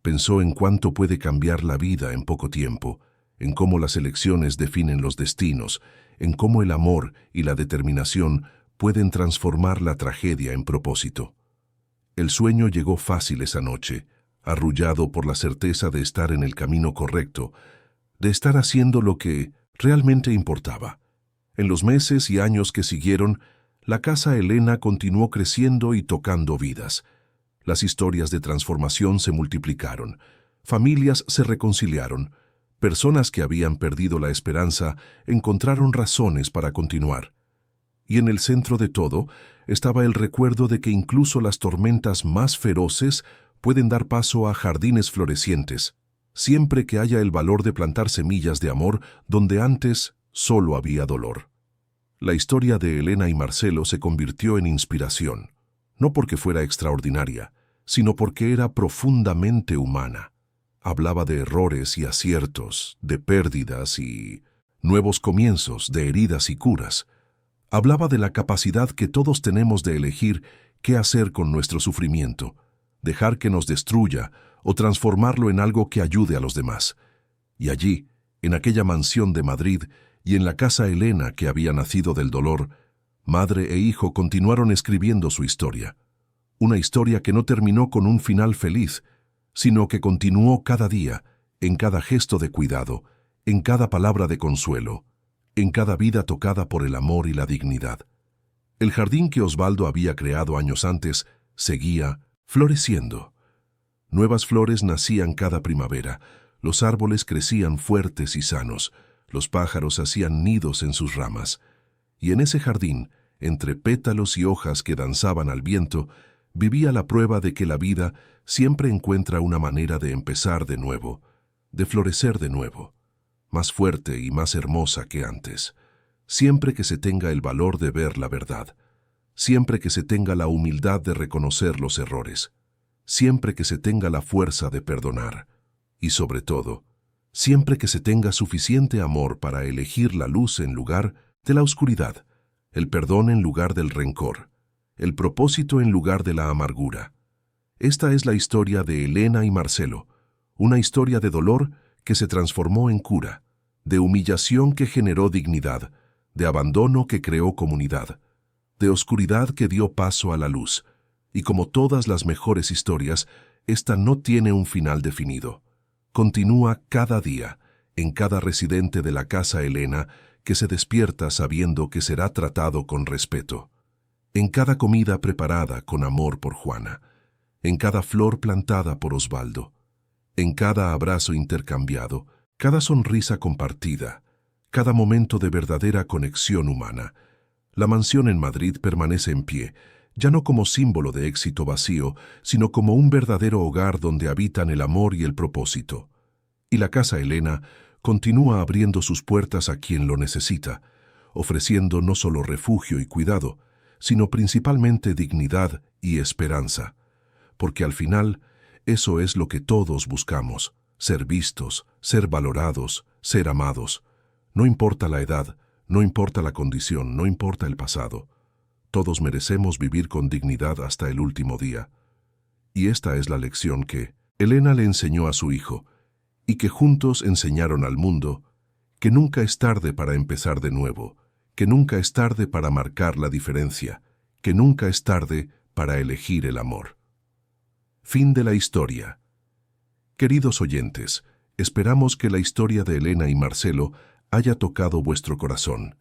Pensó en cuánto puede cambiar la vida en poco tiempo, en cómo las elecciones definen los destinos, en cómo el amor y la determinación pueden transformar la tragedia en propósito. El sueño llegó fácil esa noche, arrullado por la certeza de estar en el camino correcto, de estar haciendo lo que realmente importaba. En los meses y años que siguieron, la casa Elena continuó creciendo y tocando vidas. Las historias de transformación se multiplicaron, familias se reconciliaron, personas que habían perdido la esperanza encontraron razones para continuar. Y en el centro de todo estaba el recuerdo de que incluso las tormentas más feroces pueden dar paso a jardines florecientes, siempre que haya el valor de plantar semillas de amor donde antes solo había dolor. La historia de Elena y Marcelo se convirtió en inspiración, no porque fuera extraordinaria, sino porque era profundamente humana. Hablaba de errores y aciertos, de pérdidas y nuevos comienzos, de heridas y curas. Hablaba de la capacidad que todos tenemos de elegir qué hacer con nuestro sufrimiento, dejar que nos destruya o transformarlo en algo que ayude a los demás. Y allí, en aquella mansión de Madrid y en la casa Elena que había nacido del dolor, madre e hijo continuaron escribiendo su historia. Una historia que no terminó con un final feliz, sino que continuó cada día, en cada gesto de cuidado, en cada palabra de consuelo, en cada vida tocada por el amor y la dignidad. El jardín que Osvaldo había creado años antes seguía floreciendo. Nuevas flores nacían cada primavera, los árboles crecían fuertes y sanos, los pájaros hacían nidos en sus ramas. Y en ese jardín, entre pétalos y hojas que danzaban al viento, vivía la prueba de que la vida siempre encuentra una manera de empezar de nuevo, de florecer de nuevo, más fuerte y más hermosa que antes, siempre que se tenga el valor de ver la verdad, siempre que se tenga la humildad de reconocer los errores, siempre que se tenga la fuerza de perdonar, y sobre todo, siempre que se tenga suficiente amor para elegir la luz en lugar de la oscuridad, el perdón en lugar del rencor, el propósito en lugar de la amargura. Esta es la historia de Elena y Marcelo, una historia de dolor que se transformó en cura, de humillación que generó dignidad, de abandono que creó comunidad, de oscuridad que dio paso a la luz. Y como todas las mejores historias, esta no tiene un final definido. Continúa cada día, en cada residente de la casa Elena que se despierta sabiendo que será tratado con respeto, en cada comida preparada con amor por Juana, en cada flor plantada por Osvaldo, en cada abrazo intercambiado, cada sonrisa compartida, cada momento de verdadera conexión humana. La mansión en Madrid permanece en pie, ya no como símbolo de éxito vacío, sino como un verdadero hogar donde habitan el amor y el propósito. Y la casa Elena continúa abriendo sus puertas a quien lo necesita, ofreciendo no solo refugio y cuidado, sino principalmente dignidad y esperanza. Porque al final, eso es lo que todos buscamos: ser vistos, ser valorados, ser amados. No importa la edad, no importa la condición, no importa el pasado. Todos merecemos vivir con dignidad hasta el último día. Y esta es la lección que Elena le enseñó a su hijo, y que juntos enseñaron al mundo: que nunca es tarde para empezar de nuevo, que nunca es tarde para marcar la diferencia, que nunca es tarde para elegir el amor. Fin de la historia. Queridos oyentes, esperamos que la historia de Elena y Marcelo haya tocado vuestro corazón.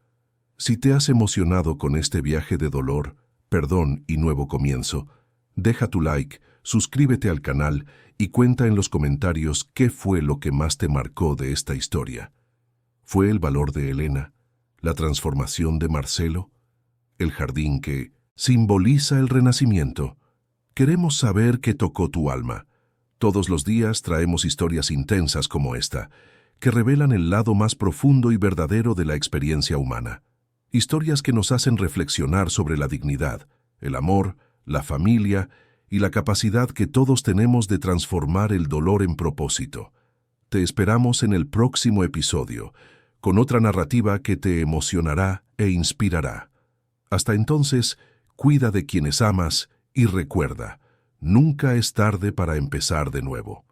Si te has emocionado con este viaje de dolor, perdón y nuevo comienzo, deja tu like, suscríbete al canal y cuenta en los comentarios qué fue lo que más te marcó de esta historia. ¿Fue el valor de Elena? ¿La transformación de Marcelo? ¿El jardín que simboliza el renacimiento? Queremos saber qué tocó tu alma. Todos los días traemos historias intensas como esta, que revelan el lado más profundo y verdadero de la experiencia humana. Historias que nos hacen reflexionar sobre la dignidad, el amor, la familia y la capacidad que todos tenemos de transformar el dolor en propósito. Te esperamos en el próximo episodio, con otra narrativa que te emocionará e inspirará. Hasta entonces, cuida de quienes amas y recuerda, nunca es tarde para empezar de nuevo.